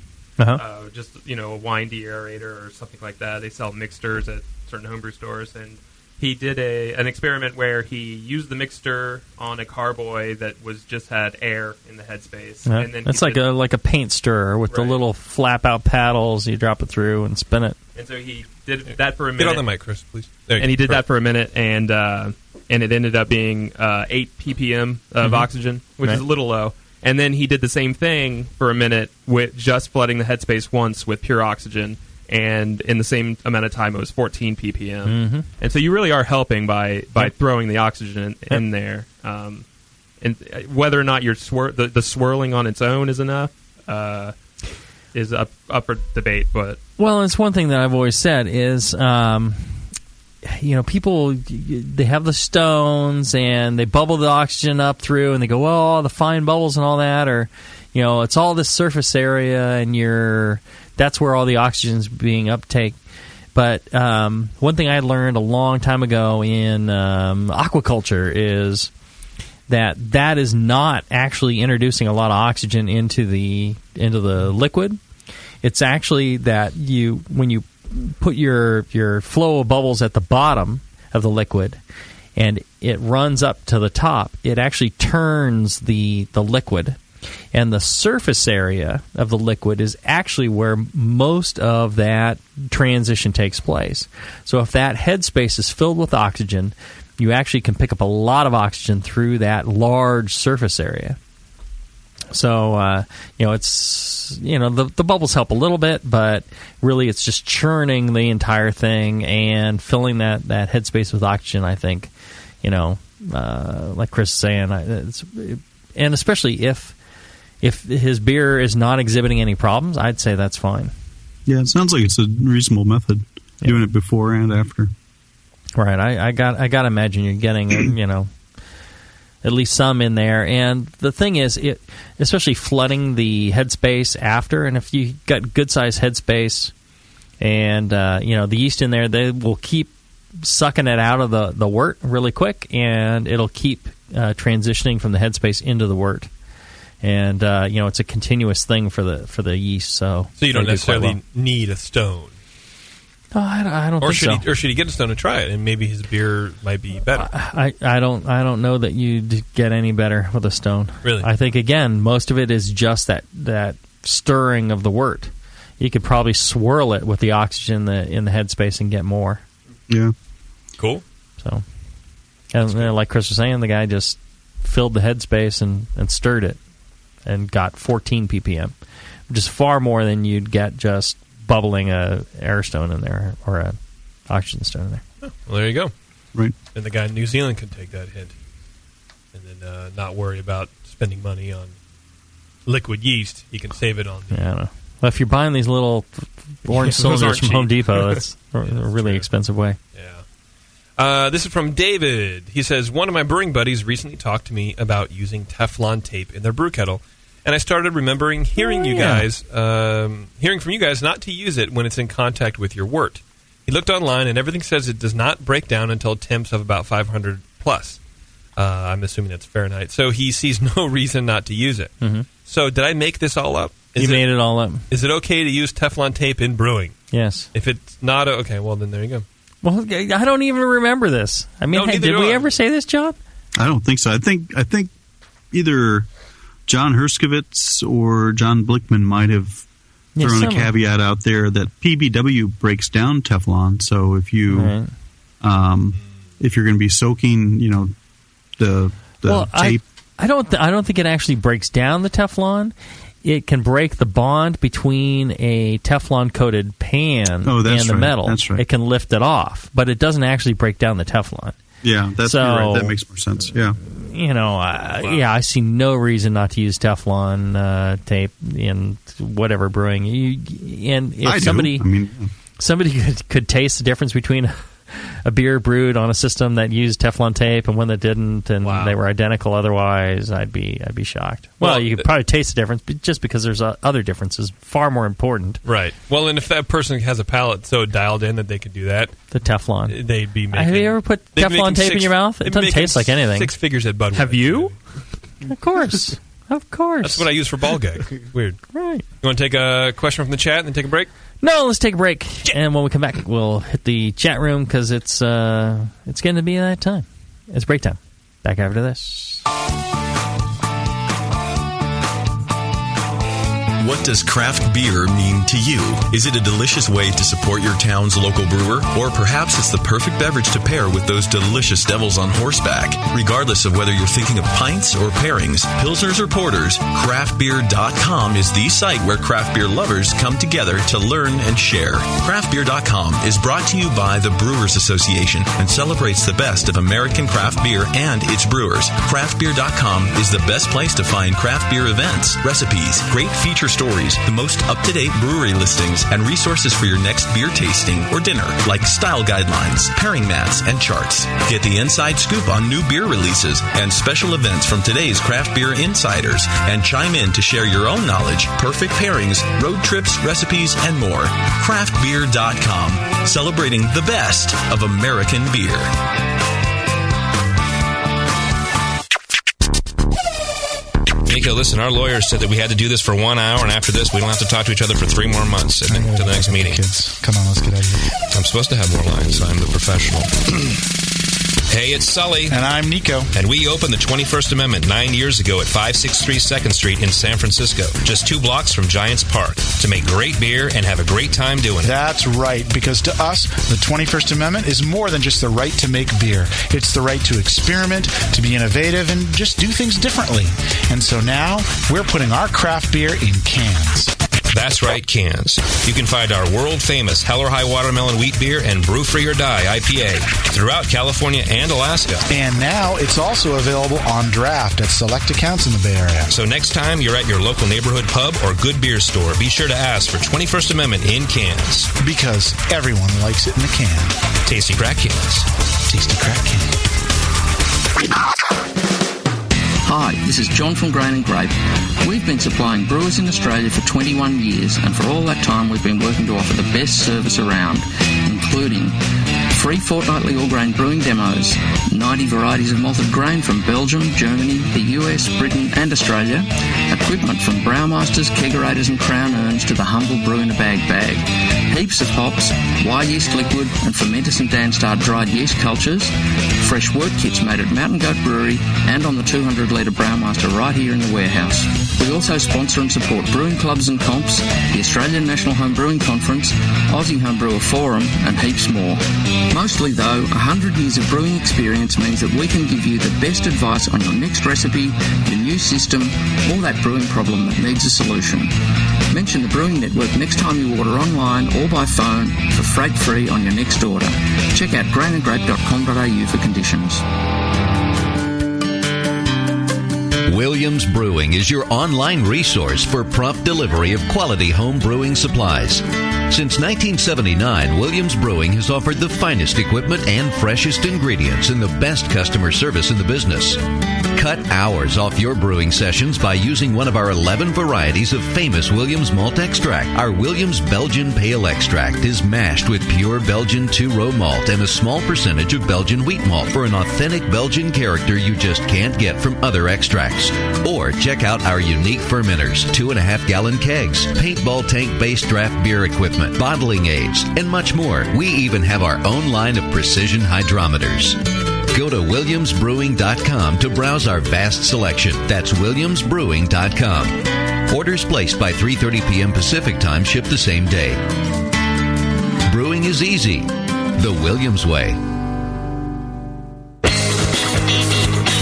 just, a wine deaerator or something like that. They sell mixers at certain homebrew stores, and he did an experiment where he used the mixer on a carboy that just had air in the headspace. Yeah. And then It's like a paint stirrer with the little flap out paddles. You drop it through and spin it. And so he did that for a minute. Get on the mic, Chris, please. And he did that for a minute, and it ended up being 8 ppm of oxygen, which is a little low. And then he did the same thing for a minute with just flooding the headspace once with pure oxygen, and in the same amount of time it was 14 ppm. Mm-hmm. And so you really are helping by throwing the oxygen in there. And whether or not the swirling on its own is enough is up for debate. But it's one thing that I've always said is, people, they have the stones and they bubble the oxygen up through, and they go, well, the fine bubbles and all that, or it's all this surface area, and that's where all the oxygen's being uptake. But one thing I learned a long time ago in aquaculture is that is not actually introducing a lot of oxygen into the liquid. It's actually that when you put your flow of bubbles at the bottom of the liquid and it runs up to the top, it actually turns the liquid. And the surface area of the liquid is actually where most of that transition takes place. So if that headspace is filled with oxygen, you actually can pick up a lot of oxygen through that large surface area. So, it's, the bubbles help a little bit, but really it's just churning the entire thing and filling that headspace with oxygen, I think, like Chris is saying, and especially if his beer is not exhibiting any problems, I'd say that's fine. Yeah, it sounds like it's a reasonable method, doing it before and after. Right, I got to imagine you're getting, at least some in there. And the thing is, especially flooding the headspace after, and if you got good sized headspace, and the yeast in there, they will keep sucking it out of the wort really quick, and it'll keep transitioning from the headspace into the wort. And it's a continuous thing for the yeast. So you don't necessarily need a stone. No, I don't think so. Or should he get a stone and try it, and maybe his beer might be better? I don't know that you'd get any better with a stone. Really? I think, again, most of it is just that stirring of the wort. You could probably swirl it with the oxygen in the headspace and get more. Yeah. Cool. So, and like Chris was saying, the guy just filled the headspace and stirred it and got 14 ppm, which is far more than you'd get just bubbling a air stone in there or a oxygen stone in there. Oh, well, there you go. Right. And the guy in New Zealand can take that hint and then not worry about spending money on liquid yeast. He can save it on the... Yeah, I don't know. Well, if you're buying these little orange cylinders from Home Depot, that's a really expensive way. Yeah. This is from David. He says, one of my brewing buddies recently talked to me about using Teflon tape in their brew kettle. And I started remembering hearing from you guys not to use it when it's in contact with your wort. He looked online, and everything says it does not break down until temps of about 500 plus. I'm assuming that's Fahrenheit. So he sees no reason not to use it. Mm-hmm. So did I make this all up? You made it all up. Is it okay to use Teflon tape in brewing? Yes. If it's not okay, well, then there you go. Well, I don't even remember this. I mean, did we ever say this, John? I don't think so. I think either John Herskovitz or John Blickman might have thrown a caveat out there that PBW breaks down Teflon. So if you if you're going to be soaking, the tape, I don't think it actually breaks down the Teflon. It can break the bond between a Teflon-coated pan and the metal. That's right. It can lift it off, but it doesn't actually break down the Teflon. Yeah, you're right. That makes more sense. Yeah. I see no reason not to use Teflon tape in whatever brewing. Somebody could taste the difference between a beer brewed on a system that used Teflon tape and one that didn't, and they were identical otherwise, I'd be shocked. Well, you could probably taste the difference, but just because there's other differences, far more important. Right. Well, and if that person has a palate so dialed in that they could do that, the Teflon, they'd be making. Have you ever put Teflon tape in your mouth? It doesn't taste like anything. 6 figures at Budweiser. Have you? Of course. Of course. That's what I use for ball gag. Weird. Right. You want to take a question from the chat and then take a break? No, let's take a break. And when we come back, we'll hit the chat room because it's getting to be that time. It's break time. Back after this. What does craft beer mean to you? Is it a delicious way to support your town's local brewer? Or perhaps it's the perfect beverage to pair with those delicious devils on horseback? Regardless of whether you're thinking of pints or pairings, pilsners or porters, craftbeer.com is the site where craft beer lovers come together to learn and share. Craftbeer.com is brought to you by the Brewers Association and celebrates the best of American craft beer and its brewers. Craftbeer.com is the best place to find craft beer events, recipes, great feature stories, the most up-to-date brewery listings, and resources for your next beer tasting or dinner, like style guidelines, pairing mats, and charts. Get the inside scoop on new beer releases and special events from today's craft beer insiders, and chime in to share your own knowledge, perfect pairings, road trips, recipes, and more. Craftbeer.com, celebrating the best of American beer. Nico, listen, our lawyers said that we had to do this for 1 hour, and after this, we don't have to talk to each other for 3 more months, I think, to the next meeting. Kids, come on, let's get out of here. I'm supposed to have more lines. I'm the professional. Hey, it's Sully. And I'm Nico. And we opened the 21st Amendment 9 years ago at 563 2nd Street in San Francisco, just 2 blocks from Giants Park, to make great beer and have a great time doing it. That's right, because to us, the 21st Amendment is more than just the right to make beer. It's the right to experiment, to be innovative, and just do things differently. And so now, we're putting our craft beer in cans. That's right, cans. You can find our world-famous Hell or High Watermelon Wheat Beer and Brew Free or Die IPA throughout California and Alaska. And now it's also available on draft at select accounts in the Bay Area. So next time you're at your local neighborhood pub or good beer store, be sure to ask for 21st Amendment in cans. Because everyone likes it in a can. Tasty crack cans. Tasty crack can. Hi, this is John from Grain and Grape. We've been supplying brewers in Australia for 21 years, and for all that time we've been working to offer the best service around, including free fortnightly all-grain brewing demos, 90 varieties of malted grain from Belgium, Germany, the US, Britain and Australia, equipment from Brewmasters, kegerators and crown urns to the humble brew-in-a-bag bag, heaps of hops, Y-yeast liquid and Fermentus and Danstar dried yeast cultures, fresh wort kits made at Mountain Goat Brewery and on the 200-litre Brewmaster right here in the warehouse. We also sponsor and support brewing clubs and comps, the Australian National Home Brewing Conference, Aussie Home Brewer Forum and heaps more. Mostly though, 100 years of brewing experience means that we can give you the best advice on your next recipe, your new system, or that brewing problem that needs a solution. Mention the Brewing Network next time you order online or by phone for freight free on your next order. Check out grainandgrape.com.au for conditions. Williams Brewing is your online resource for prompt delivery of quality home brewing supplies. Since 1979, Williams Brewing has offered the finest equipment and freshest ingredients and the best customer service in the business. Cut hours off your brewing sessions by using one of our 11 varieties of famous Williams malt extract. Our Williams Belgian Pale Extract is mashed with pure Belgian 2-row malt and a small percentage of Belgian wheat malt for an authentic Belgian character you just can't get from other extracts. Or check out our unique fermenters, 2.5-gallon kegs, paintball tank-based draft beer equipment, bottling aids, and much more. We even have our own line of precision hydrometers. Go to WilliamsBrewing.com to browse our vast selection. That's WilliamsBrewing.com. Orders placed by 3:30 p.m. Pacific Time ship the same day. Brewing is easy. The Williams way.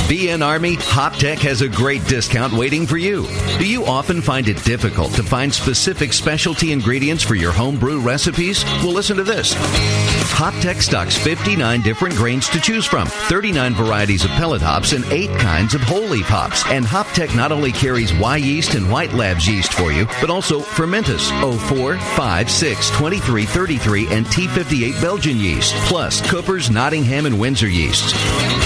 BN Army, HopTech has a great discount waiting for you. Do you often find it difficult to find specific specialty ingredients for your home brew recipes? Well, listen to this. HopTech stocks 59 different grains to choose from, 39 varieties of pellet hops, and 8 kinds of whole leaf hops. And HopTech not only carries Y yeast and White Labs yeast for you, but also Fermentus, 04, 5, 6, 23, 33, and T58 Belgian yeast, plus Cooper's, Nottingham, and Windsor yeasts.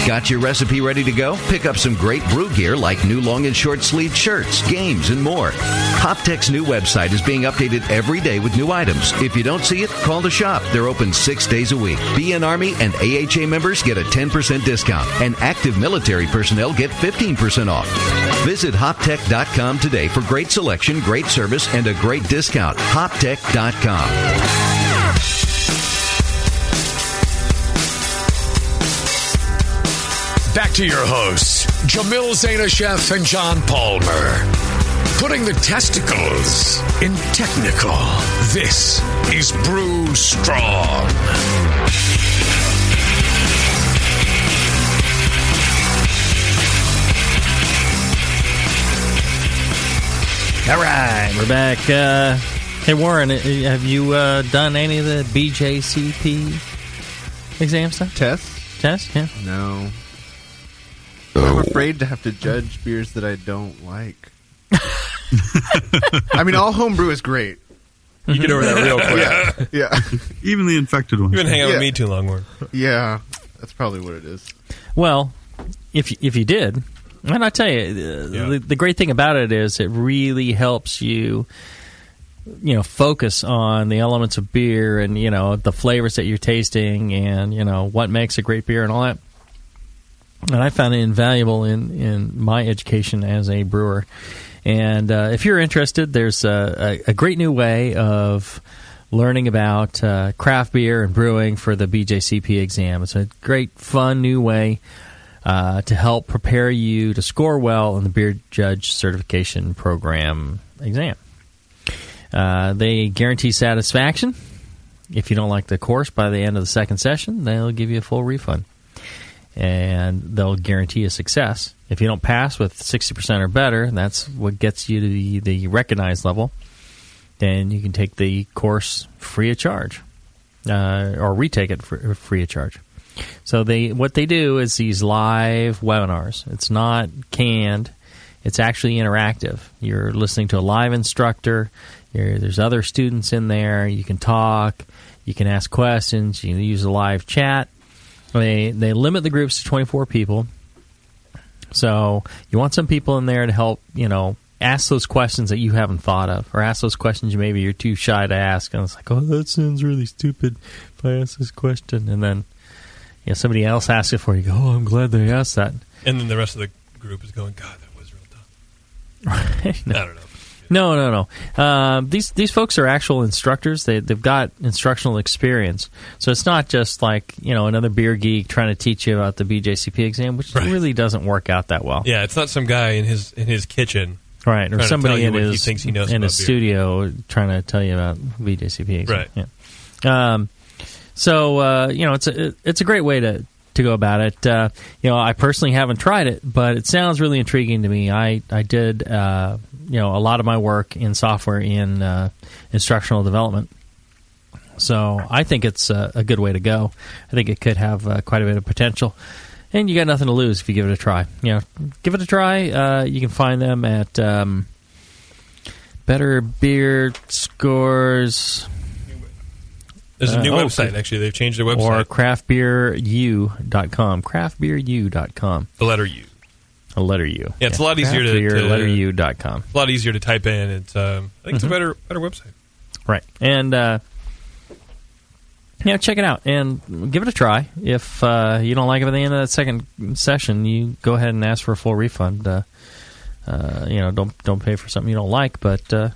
Got your recipe ready to go? Pick up some great brew gear like new long and short sleeved shirts, games, and more. HopTech's new website is being updated every day with new items. If you don't see it, call the shop. They're open 6 days a week. BN Army and AHA members get a 10% discount, and active military personnel get 15% off. Visit HopTech.com today for great selection, great service, and a great discount. HopTech.com. Back to your hosts, Jamil Zainasheff and John Palmer. Putting the testicles in technical. This is Brew Strong. All right, we're back. Hey, Warren, have you done any of the BJCP exam stuff? Test, yeah. No. I'm afraid to have to judge beers that I don't like. I mean, all homebrew is great. You get over that real quick. Yeah. Even the infected ones. You've been hanging out with me too long, Warren. Yeah, that's probably what it is. Well, if you did, and I tell you, the great thing about it is it really helps you, focus on the elements of beer and, the flavors that you're tasting and, what makes a great beer and all that. And I found it invaluable in my education as a brewer. And if you're interested, there's a great new way of learning about craft beer and brewing for the BJCP exam. It's a great, fun new way to help prepare you to score well in the Beer Judge Certification Program exam. They guarantee satisfaction. If you don't like the course by the end of the second session, they'll give you a full refund. And they'll guarantee a success. If you don't pass with 60% or better, that's what gets you to the recognized level, then you can take the course free of charge, or retake it free of charge. So what they do is these live webinars. It's not canned. It's actually interactive. You're listening to a live instructor. There's other students in there. You can talk. You can ask questions. You can use a live chat. They limit the groups to 24 people. So you want some people in there to help, ask those questions that you haven't thought of, or ask those questions maybe you're too shy to ask. And it's like, oh, that sounds really stupid if I ask this question. And then somebody else asks it for you. You go, oh, I'm glad they asked that. And then the rest of the group is going, God, that was real dumb. Right? No. I don't know. No. These folks are actual instructors. They've got instructional experience. So it's not just like, another beer geek trying to teach you about the BJCP exam, which really doesn't work out that well. Yeah, it's not some guy in his kitchen. Right, or somebody in his studio trying to tell you about BJCP exam. Right. Yeah. It's a great way to go about it. I personally haven't tried it, but it sounds really intriguing to me. I did a lot of my work in software in instructional development. So I think it's a good way to go. I think it could have quite a bit of potential. And you got nothing to lose if you give it a try. Give it a try. You can find them at Better Beer Scores. There's a new website, actually. They've changed their website. Or craftbeeru.com. Craftbeeru.com. The letter U. A letter U. Yeah, it's a lot easier to letteru.com. A lot easier to type in. It's I think it's a better website. Right. And check it out and give it a try. If you don't like it at the end of that second session, you go ahead and ask for a full refund. Don't pay for something you don't like, but I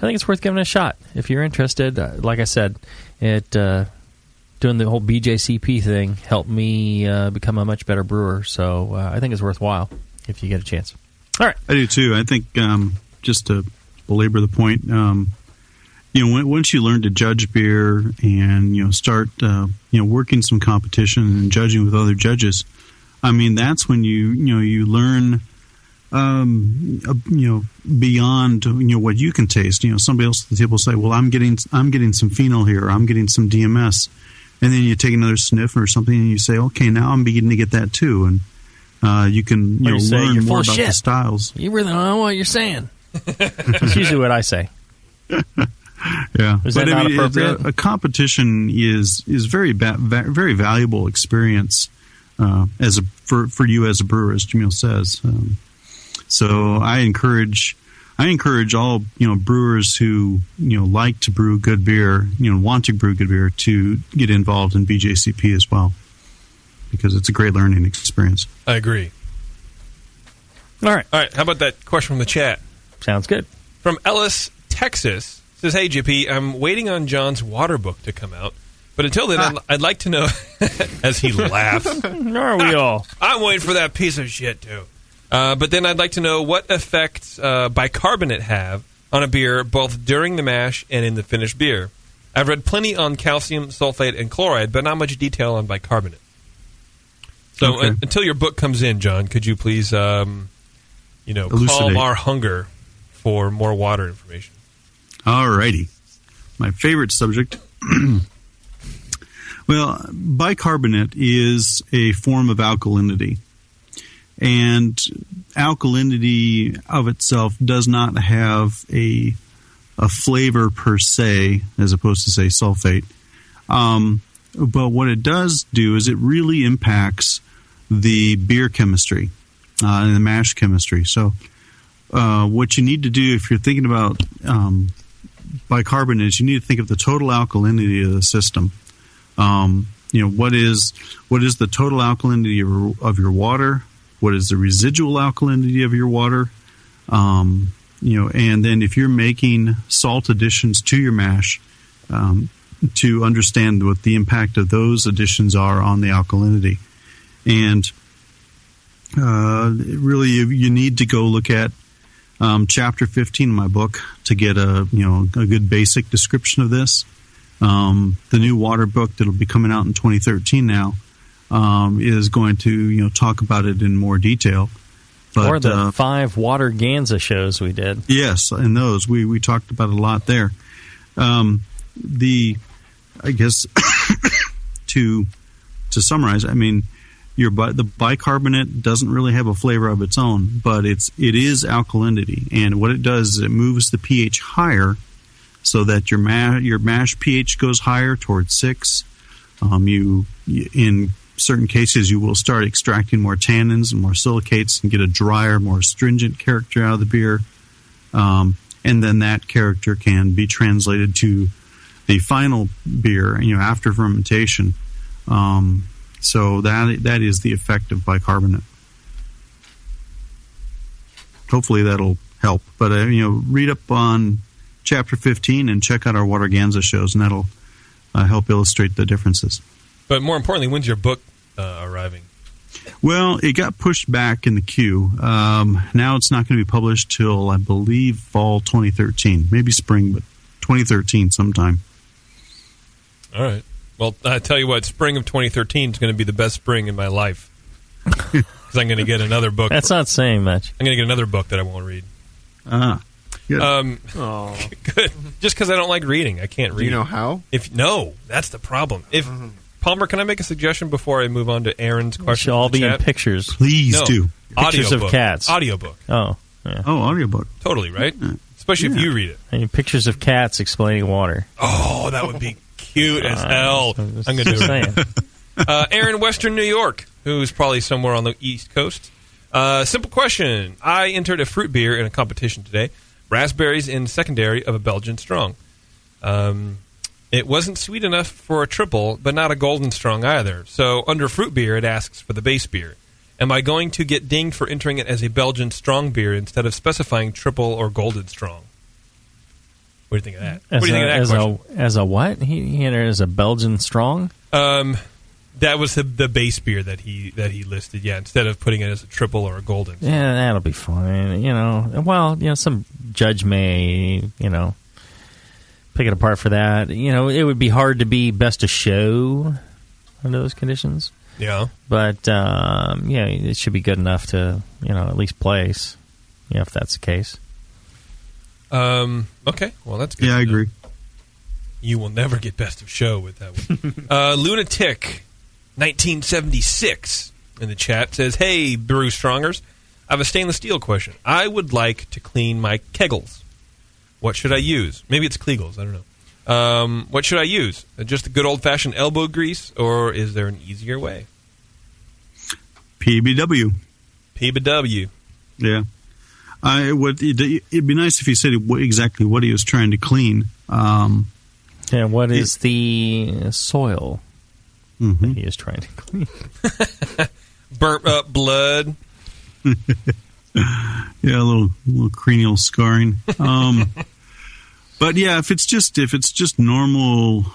think it's worth giving it a shot. If you're interested, like I said, doing the whole BJCP thing helped me become a much better brewer. So I think it's worthwhile if you get a chance. All right. I do too. I think just to belabor the point, once you learn to judge beer and start working some competition and judging with other judges, I mean that's when you learn beyond what you can taste. Somebody else at the table will say, well, I'm getting some phenol here, or I'm getting some DMS. and then you take another sniff or something, and you say, okay, now I'm beginning to get that too, and you can learn more about the styles. You really don't know what you're saying. That's usually what I say. Yeah, is that not appropriate? A competition is very very valuable experience for you as a brewer, as Jamil says. So I encourage all brewers who like to brew good beer, want to brew good beer, to get involved in BJCP as well, because it's a great learning experience. I agree. All right. How about that question from the chat? Sounds good. From Ellis, Texas, says, "Hey JP, I'm waiting on John's water book to come out, but until then, I'd like to know." As he laughs, are we all? I'm waiting for that piece of shit too. But then I'd like to know what effects bicarbonate have on a beer, both during the mash and in the finished beer. I've read plenty on calcium, sulfate, and chloride, but not much detail on bicarbonate. So until your book comes in, John, could you please, calm our hunger for more water information? All righty. My favorite subject. Well, bicarbonate is a form of alkalinity. And alkalinity of itself does not have a flavor per se, as opposed to, say, sulfate. But what it does do is it really impacts the beer chemistry and the mash chemistry. So what you need to do if you're thinking about bicarbonate is you need to think of the total alkalinity of the system. What is the total alkalinity of your water? What is the residual alkalinity of your water? And then if you're making salt additions to your mash, to understand what the impact of those additions are on the alkalinity. And really, you need to go look at chapter 15 of my book to get a good basic description of this. The new water book that'll be coming out in 2013 now is going to talk about it in more detail. But, or the 5 water Ganza shows we did. Yes, and those we talked about a lot there. I guess to summarize, I mean, the bicarbonate doesn't really have a flavor of its own, but it is alkalinity, and what it does is it moves the pH higher, so that your mash pH goes higher towards 6. In certain cases, you will start extracting more tannins and more silicates and get a drier, more astringent character out of the beer, and then that character can be translated to the final beer, after fermentation. So that is the effect of bicarbonate. Hopefully that'll help. But read up on chapter 15 and check out our Water Ganza shows, and that'll help illustrate the differences. But more importantly, when's your book arriving? Well, it got pushed back in the queue. Now it's not going to be published till, I believe, fall 2013. Maybe spring, but 2013 sometime. All right. Well, I tell you what, spring of 2013 is going to be the best spring in my life. Because I'm going to get another book. That's not saying much. I'm going to get another book that I won't read. Good. Good. Just because I don't like reading. I can't read. Do you know how? No, that's the problem. Palmer, can I make a suggestion before I move on to Aaron's question? It should all be in pictures. Please do. Pictures of cats. Audiobook. Oh, yeah. Oh, audiobook. Totally, right? Especially if you read it. And pictures of cats explaining water. Oh, that would be cute as hell. I'm going to do it. Aaron, Western New York, who's probably somewhere on the East Coast. Simple question. I entered a fruit beer in a competition today. Raspberries in secondary of a Belgian Strong. It wasn't sweet enough for a triple, but not a golden strong either. So under fruit beer, it asks for the base beer. Am I going to get dinged for entering it as a Belgian strong beer instead of specifying triple or golden strong? What do you think of that? What do you think of that question? As a what? He entered as a Belgian strong? That was the base beer that he listed, yeah, instead of putting it as a triple or a golden. Yeah, that'll be fine. Some judge may, pick it apart for that. It would be hard to be best of show under those conditions. Yeah. But, it should be good enough to, at least place, if that's the case. Okay. Well, that's good. Yeah, I agree. You will never get best of show with that one. Lunatic 1976 in the chat says, "Hey, Brew Strongers, I have a stainless steel question. I would like to clean my kegels. What should I use?" Maybe it's Kegels, I don't know. What should I use? Just the good old-fashioned elbow grease, or is there an easier way? PBW. PBW. Yeah. It'd be nice if he said exactly what he was trying to clean. And what is the soil that he is trying to clean? Burnt up blood. Yeah, a little cranial scarring. But yeah, if it's just normal,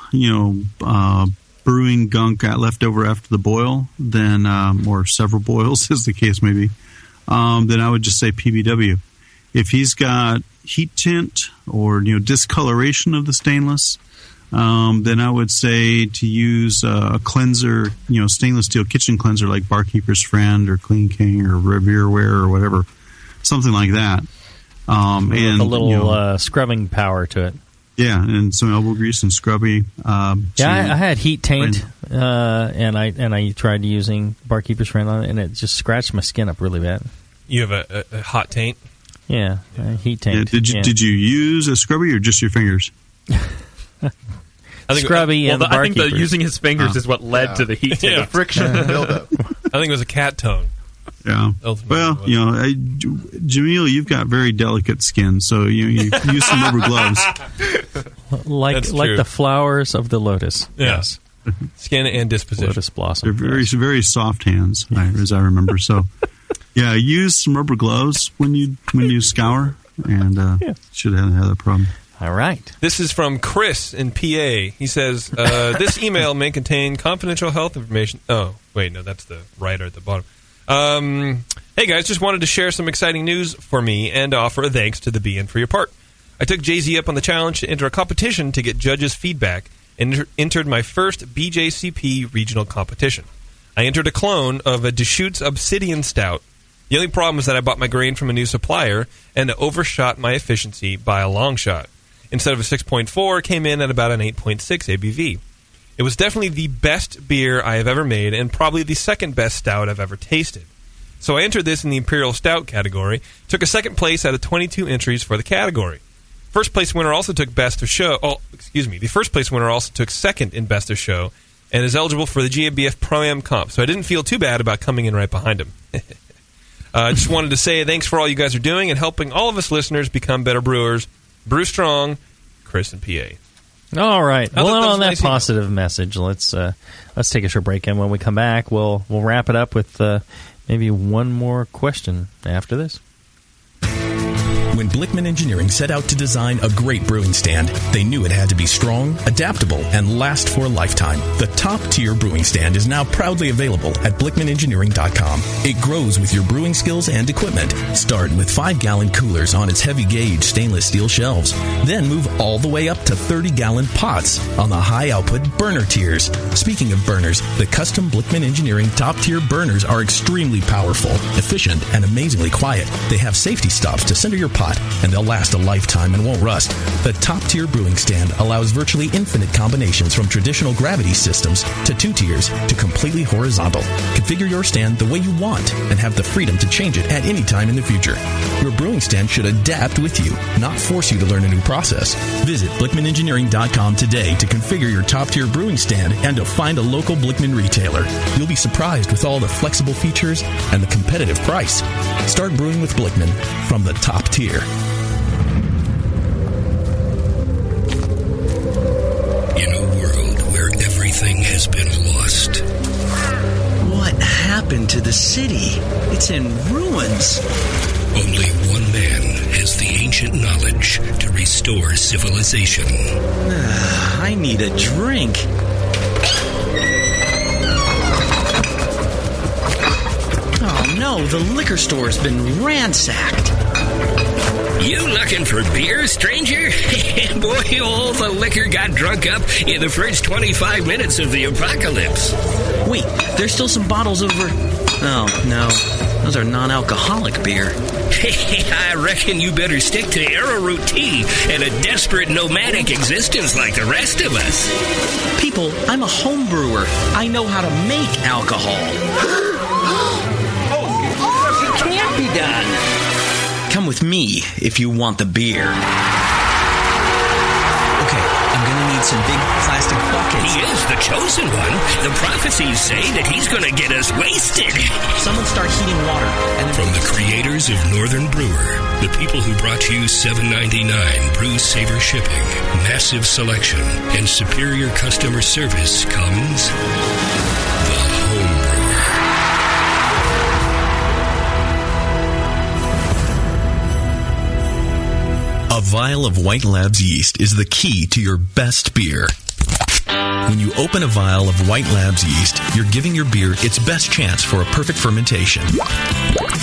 brewing gunk left over after the boil, then or several boils, as the case may be, then I would just say PBW. If he's got heat tint or discoloration of the stainless, then I would say to use a cleanser, stainless steel kitchen cleanser like Barkeeper's Friend or Clean King or Revereware or whatever, something like that. And a little scrubbing power to it. Yeah, and some elbow grease and scrubby. I had heat taint, and I tried using Barkeeper's Friend on it, and it just scratched my skin up really bad. You have a hot taint? Yeah, heat taint. Yeah, did you use a scrubby or just your fingers? Scrubby and the I think Barkeepers. that using his fingers is what led to the heat taint. The friction buildup. I think it was a cat tongue. Yeah. Well, Jamil, you've got very delicate skin, so you use some rubber gloves. like the flowers of the lotus. Yes. Skin and disposition. Lotus blossom. They're very, very soft hands, as I remember. So, yeah, use some rubber gloves when you scour, and should have had a problem. All right. This is from Chris in PA. He says, this email may contain confidential health information. Oh, wait, no, that's the writer at the bottom. Hey, guys, just wanted to share some exciting news for me and offer a thanks to the BN for your part. I took Jay-Z up on the challenge to enter a competition to get judges' feedback and entered my first BJCP regional competition. I entered a clone of a Deschutes Obsidian Stout. The only problem was that I bought my grain from a new supplier and overshot my efficiency by a long shot. Instead of a 6.4, came in at about an 8.6 ABV. It was definitely the best beer I have ever made and probably the second best stout I've ever tasted. So I entered this in the Imperial Stout category, took a second place out of 22 entries for the category. First place winner also took Best of Show. Oh, excuse me. The first place winner also took second in Best of Show and is eligible for the GABF Pro-Am comp, so I didn't feel too bad about coming in right behind him. I just wanted to say thanks for all you guys are doing and helping all of us listeners become better brewers. Brew strong, Chris and PA. All right. Well, on that positive message, let's take a short break, and when we come back, we'll wrap it up with maybe one more question after this. When Blickman Engineering set out to design a great brewing stand, they knew it had to be strong, adaptable, and last for a lifetime. The top-tier brewing stand is now proudly available at BlickmanEngineering.com. It grows with your brewing skills and equipment. Start with 5-gallon coolers on its heavy-gauge stainless steel shelves. Then move all the way up to 30-gallon pots on the high-output burner tiers. Speaking of burners, the custom Blickman Engineering top-tier burners are extremely powerful, efficient, and amazingly quiet. They have safety stops to center your pot, and they'll last a lifetime and won't rust. The top-tier brewing stand allows virtually infinite combinations from traditional gravity systems to 2 tiers to completely horizontal. Configure your stand the way you want and have the freedom to change it at any time in the future. Your brewing stand should adapt with you, not force you to learn a new process. Visit BlickmanEngineering.com today to configure your top-tier brewing stand and to find a local Blickman retailer. You'll be surprised with all the flexible features and the competitive price. Start brewing with Blickman from the top tier. In a world where everything has been lost. What happened to the city? It's in ruins. Only one man has the ancient knowledge to restore civilization. I need a drink. Oh no, the liquor store's been ransacked. You looking for beer, stranger? Boy, all the liquor got drunk up in the first 25 minutes of the apocalypse. Wait, there's still some bottles over Oh, no. Those are non-alcoholic beer. I reckon you better stick to arrowroot tea and a desperate nomadic existence like the rest of us. People, I'm a home brewer. I know how to make alcohol. It can't be done. Come with me if you want the beer. Okay, I'm gonna need some big plastic buckets. He is the chosen one. The prophecies say that he's gonna get us wasted. Someone start heating water. And From the creators of Northern Brewer, the people who brought you $7.99 Brew Saver shipping, massive selection, and superior customer service comes the home brewer. A vial of White Labs yeast is the key to your best beer. When you open a vial of White Labs yeast, you're giving your beer its best chance for a perfect fermentation.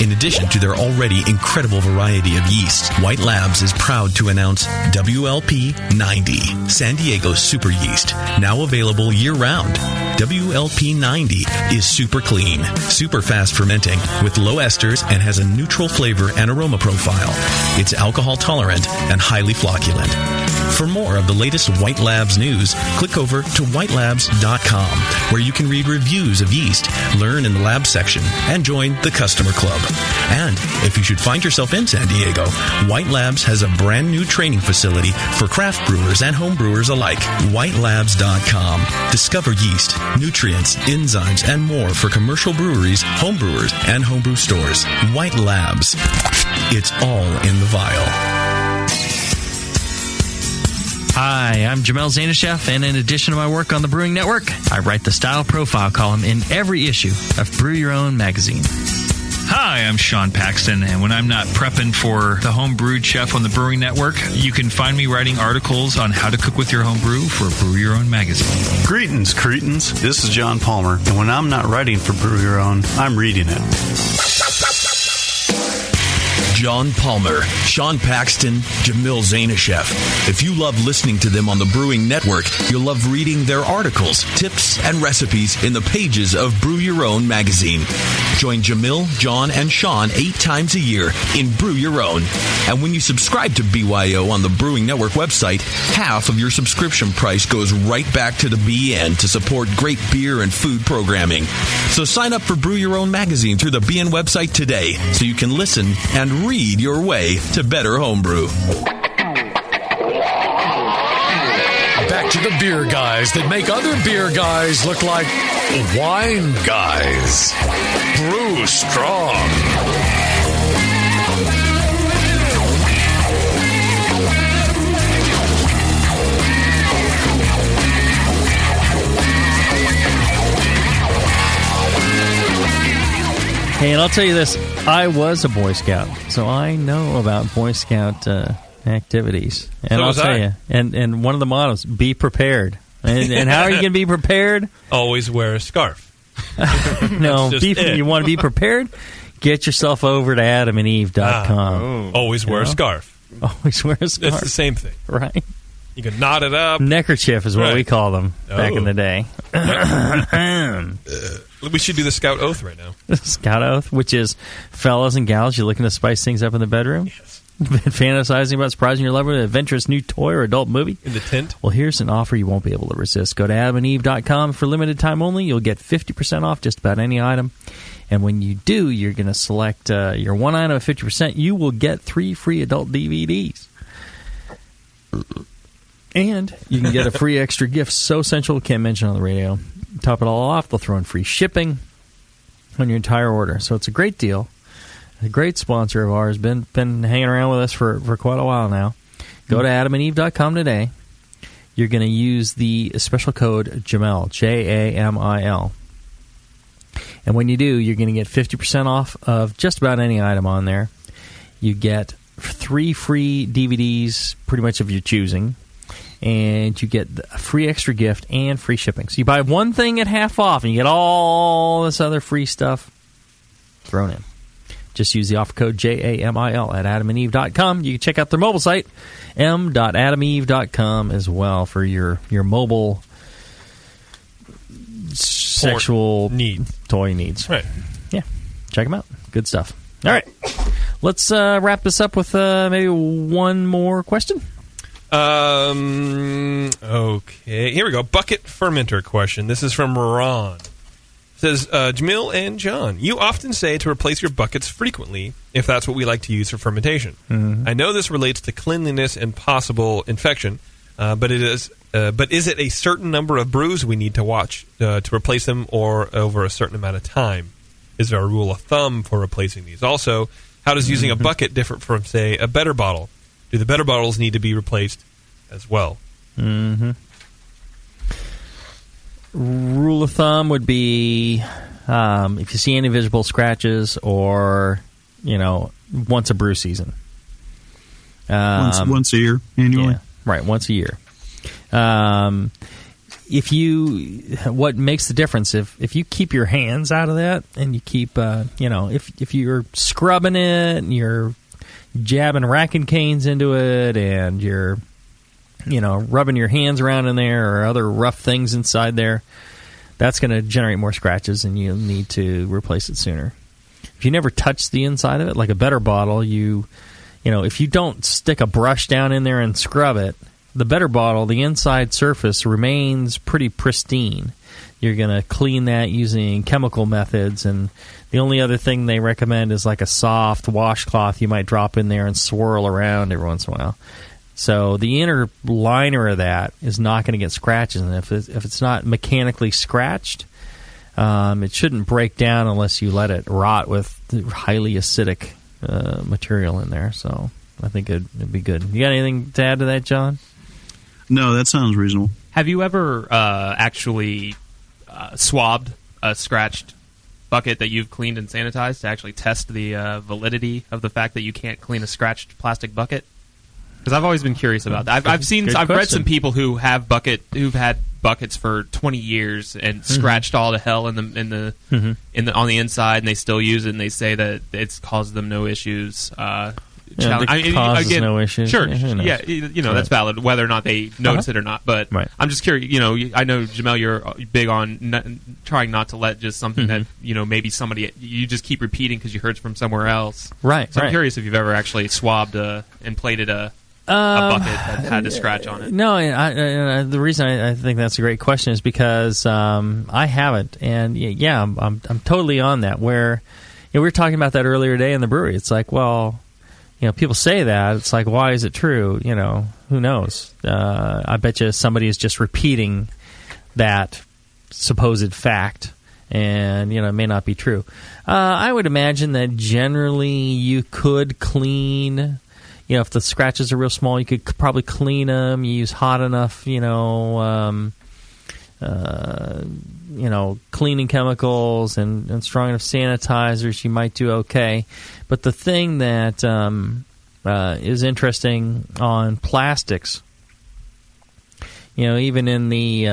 In addition to their already incredible variety of yeasts, White Labs is proud to announce WLP 90, San Diego's super yeast, now available year-round. WLP 90 is super clean, super fast fermenting, with low esters and has a neutral flavor and aroma profile. It's alcohol tolerant and highly flocculent. For more of the latest White Labs news, click over to whitelabs.com, where you can read reviews of yeast, learn in the lab section, and join the customer club. And if you should find yourself in San Diego, White Labs has a brand new training facility for craft brewers and home brewers alike. Whitelabs.com. Discover yeast, nutrients, enzymes, and more for commercial breweries, home brewers, and homebrew stores. White Labs. It's all in the vial. Hi, I'm Jamel Zanishev, and in addition to my work on the Brewing Network, I write the Style Profile column in every issue of Brew Your Own magazine. Hi, I'm Sean Paxton, and when I'm not prepping for the Home Brewed Chef on the Brewing Network, you can find me writing articles on how to cook with your home brew for Brew Your Own magazine. Greetings, cretins. This is John Palmer, and when I'm not writing for Brew Your Own, I'm reading it. John Palmer, Sean Paxton, Jamil Zanishev. If you love listening to them on the Brewing Network, you'll love reading their articles, tips, and recipes in the pages of Brew Your Own magazine. Join Jamil, John, and Sean 8 times a year in Brew Your Own. And when you subscribe to BYO on the Brewing Network website, half of your subscription price goes right back to the BN to support great beer and food programming. So sign up for Brew Your Own magazine through the BN website today so you can listen and read your way to better homebrew. Back to the beer guys that make other beer guys look like wine guys. Brew strong. Hey, and I'll tell you this, I was a Boy Scout, so I know about Boy Scout activities. And So I'll was tell I. you, and one of the mottos, be prepared. And how are you going to be prepared? Always wear a scarf. No, That's just it. you want to be prepared? Get yourself over to adamandeve.com. Always wear a scarf. Always wear a scarf. It's the same thing. Right. You can knot it up. Neckerchief is what Right. we call them back in the day. We should do the Scout Oath right now. Scout Oath, which is, fellas and gals, you're looking to spice things up in the bedroom? Yes. Been fantasizing about surprising your lover with an adventurous new toy or adult movie? In the tent? Well, here's an offer you won't be able to resist. Go to adamandeve.com for limited time only. You'll get 50% off just about any item. And when you do, you're going to select your one item at 50%. You will get 3 free adult DVDs. And you can get a free extra gift so essential, can't mention on the radio. Top it all off, they'll throw in free shipping on your entire order. So it's a great deal. A great sponsor of ours, been hanging around with us for quite a while now. Go to adamandeve.com today. You're going to use the special code JAMIL, Jamil. And when you do, you're going to get 50% off of just about any item on there. You get 3 free DVDs, pretty much of your choosing. And you get a free extra gift and free shipping. So you buy one thing at half off, and you get all this other free stuff thrown in. Just use the offer code JAMIL at adamandeve.com. You can check out their mobile site, m.adamandeve.com, as well for your mobile sexual needs. Toy needs. Right. Yeah. check them out. Good stuff. All right. Let's wrap this up with maybe one more question. Okay. Here we go. Bucket fermenter question. This is from Ron. It says, Jamil and John, you often say to replace your buckets frequently if that's what we like to use for fermentation. Mm-hmm. I know this relates to cleanliness and possible infection, but is it a certain number of brews we need to watch to replace them or over a certain amount of time? Is there a rule of thumb for replacing these? Also, how does using a bucket differ from, say, a better bottle? Do the better bottles need to be replaced as well? Mm-hmm. Rule of thumb would be if you see any visible scratches or, once a brew season. Once a year, annually? Yeah, right, once a year. What makes the difference, if you keep your hands out of that and you keep, if you're scrubbing it and you're jabbing racking canes into it and you're, rubbing your hands around in there or other rough things inside there, that's going to generate more scratches and you'll need to replace it sooner. If you never touch the inside of it, like a better bottle, if you don't stick a brush down in there and scrub it, the better bottle, the inside surface remains pretty pristine. You're going to clean that using chemical methods, and the only other thing they recommend is like a soft washcloth you might drop in there and swirl around every once in a while. So the inner liner of that is not going to get scratches, and if it's not mechanically scratched, it shouldn't break down unless you let it rot with highly acidic material in there. So I think it'd be good. You got anything to add to that, John? No, that sounds reasonable. Have you ever actually swabbed a scratched bucket that you've cleaned and sanitized to actually test the validity of the fact that you can't clean a scratched plastic bucket? Because I've always been curious about that. I've read some people who've had buckets for 20 years and scratched all to hell on the inside, and they still use it, and they say that it's caused them no issues. Causes no issues. Sure, yeah, that's valid, whether or not they notice it or not. But I'm just curious. I know, Jamel, you're big on trying not to let just something that maybe somebody you just keep repeating because you heard from somewhere else. Right. So I'm curious if you've ever actually swabbed and plated a bucket that had a scratch on it. No, the reason I think that's a great question is because I haven't, and I'm totally on that. Where we were talking about that earlier today in the brewery. It's like, well, people say that. It's like, why is it true? Who knows? I bet you somebody is just repeating that supposed fact, and it may not be true. I would imagine that generally you could clean. If the scratches are real small, you could probably clean them. You use hot enough, cleaning chemicals and strong enough sanitizers, you might do okay. But the thing that is interesting on plastics, even in the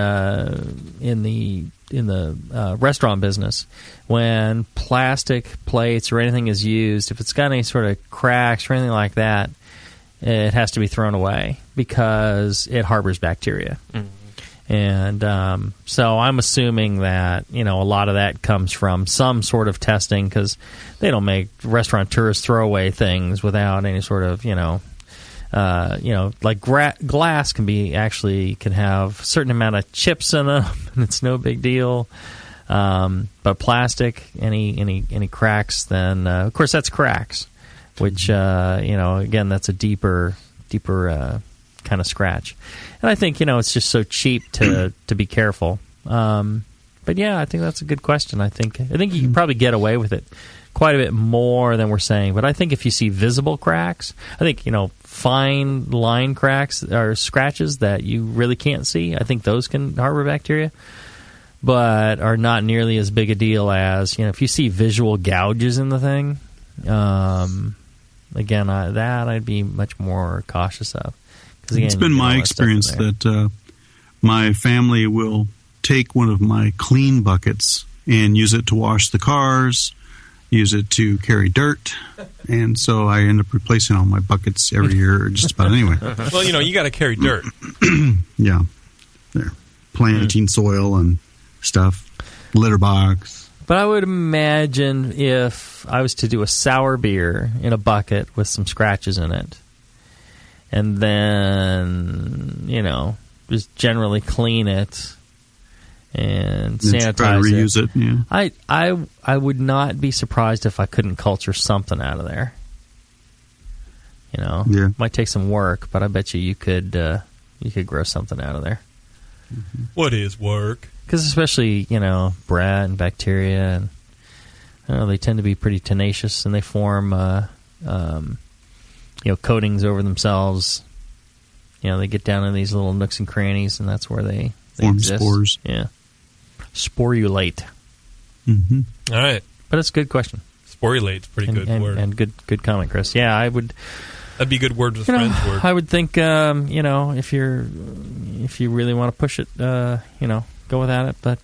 restaurant business, when plastic plates or anything is used, if it's got any sort of cracks or anything like that, it has to be thrown away because it harbors bacteria. Mm-hmm. And so I'm assuming that, a lot of that comes from some sort of testing because they don't make restaurateurs throw away things without any sort of, like glass can have a certain amount of chips in them, and it's no big deal. But plastic, any cracks, then of course that's cracks, which again, that's a deeper kind of scratch. And I think it's just so cheap to be careful. But yeah, I think that's a good question. I think you can probably get away with it quite a bit more than we're saying. But I think if you see visible cracks, I think fine line cracks or scratches that you really can't see, I think those can harbor bacteria, but are not nearly as big a deal as if you see visual gouges in the thing. Again, I'd be much more cautious of. Again, it's been my experience that my family will take one of my clean buckets and use it to wash the cars, use it to carry dirt, and so I end up replacing all my buckets every year, just about anyway. Well, you got to carry dirt. Yeah, they're planting soil and stuff, litter box. But I would imagine if I was to do a sour beer in a bucket with some scratches in it, and then, just generally clean it and sanitize try to reuse it. Yeah. I would not be surprised if I couldn't culture something out of there. Yeah. Might take some work, but I bet you could grow something out of there. Mm-hmm. What is work? Because especially, bread and bacteria, and they tend to be pretty tenacious, and they form, coatings over themselves. They get down in these little nooks and crannies, and that's where they form exist. spores. Yeah. Sporulate. Mm-hmm. All right. But it's a good question. Sporulate's a pretty good word. And good comment, Chris. Yeah, I would... That'd be a good word with friends word. I would think, if you really want to push it, go without it. But,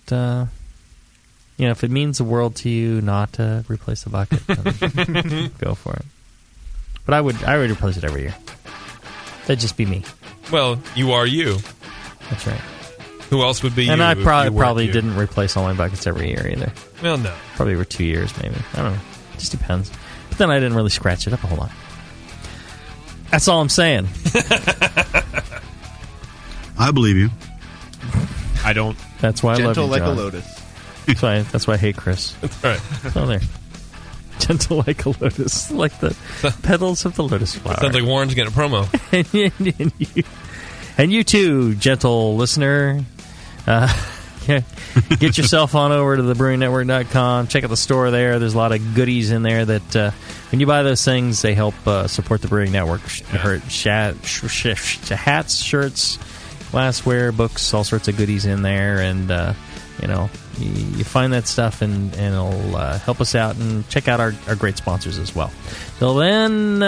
if it means the world to you not to replace the bucket, then go for it. But I would replace it every year. That'd just be me. Well, you are you. That's right. Who else would be you? And I probably you? didn't replace all my buckets every year either. Well, no. Probably over 2 years, maybe. I don't know. It just depends. But then I didn't really scratch it up a whole lot. That's all I'm saying. I believe you. I don't. That's why I love you, Gentle like John. a lotus. That's why I hate Chris. That's right. Oh, there. Gentle like a lotus. Like the petals of the lotus flower. Sounds like Warren's getting a promo. and you too, gentle listener. Get yourself on over to thebrewingnetwork.com. Check out the store there. There's a lot of goodies in there that when you buy those things, they help support the Brewing Network. Hats, shirts, glassware, books, all sorts of goodies in there. And, you find that stuff and it'll help us out. And check out our great sponsors as well. Till then,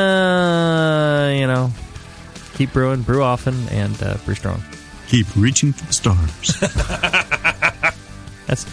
keep brewing, brew often, and brew strong. Keep reaching for the stars. That's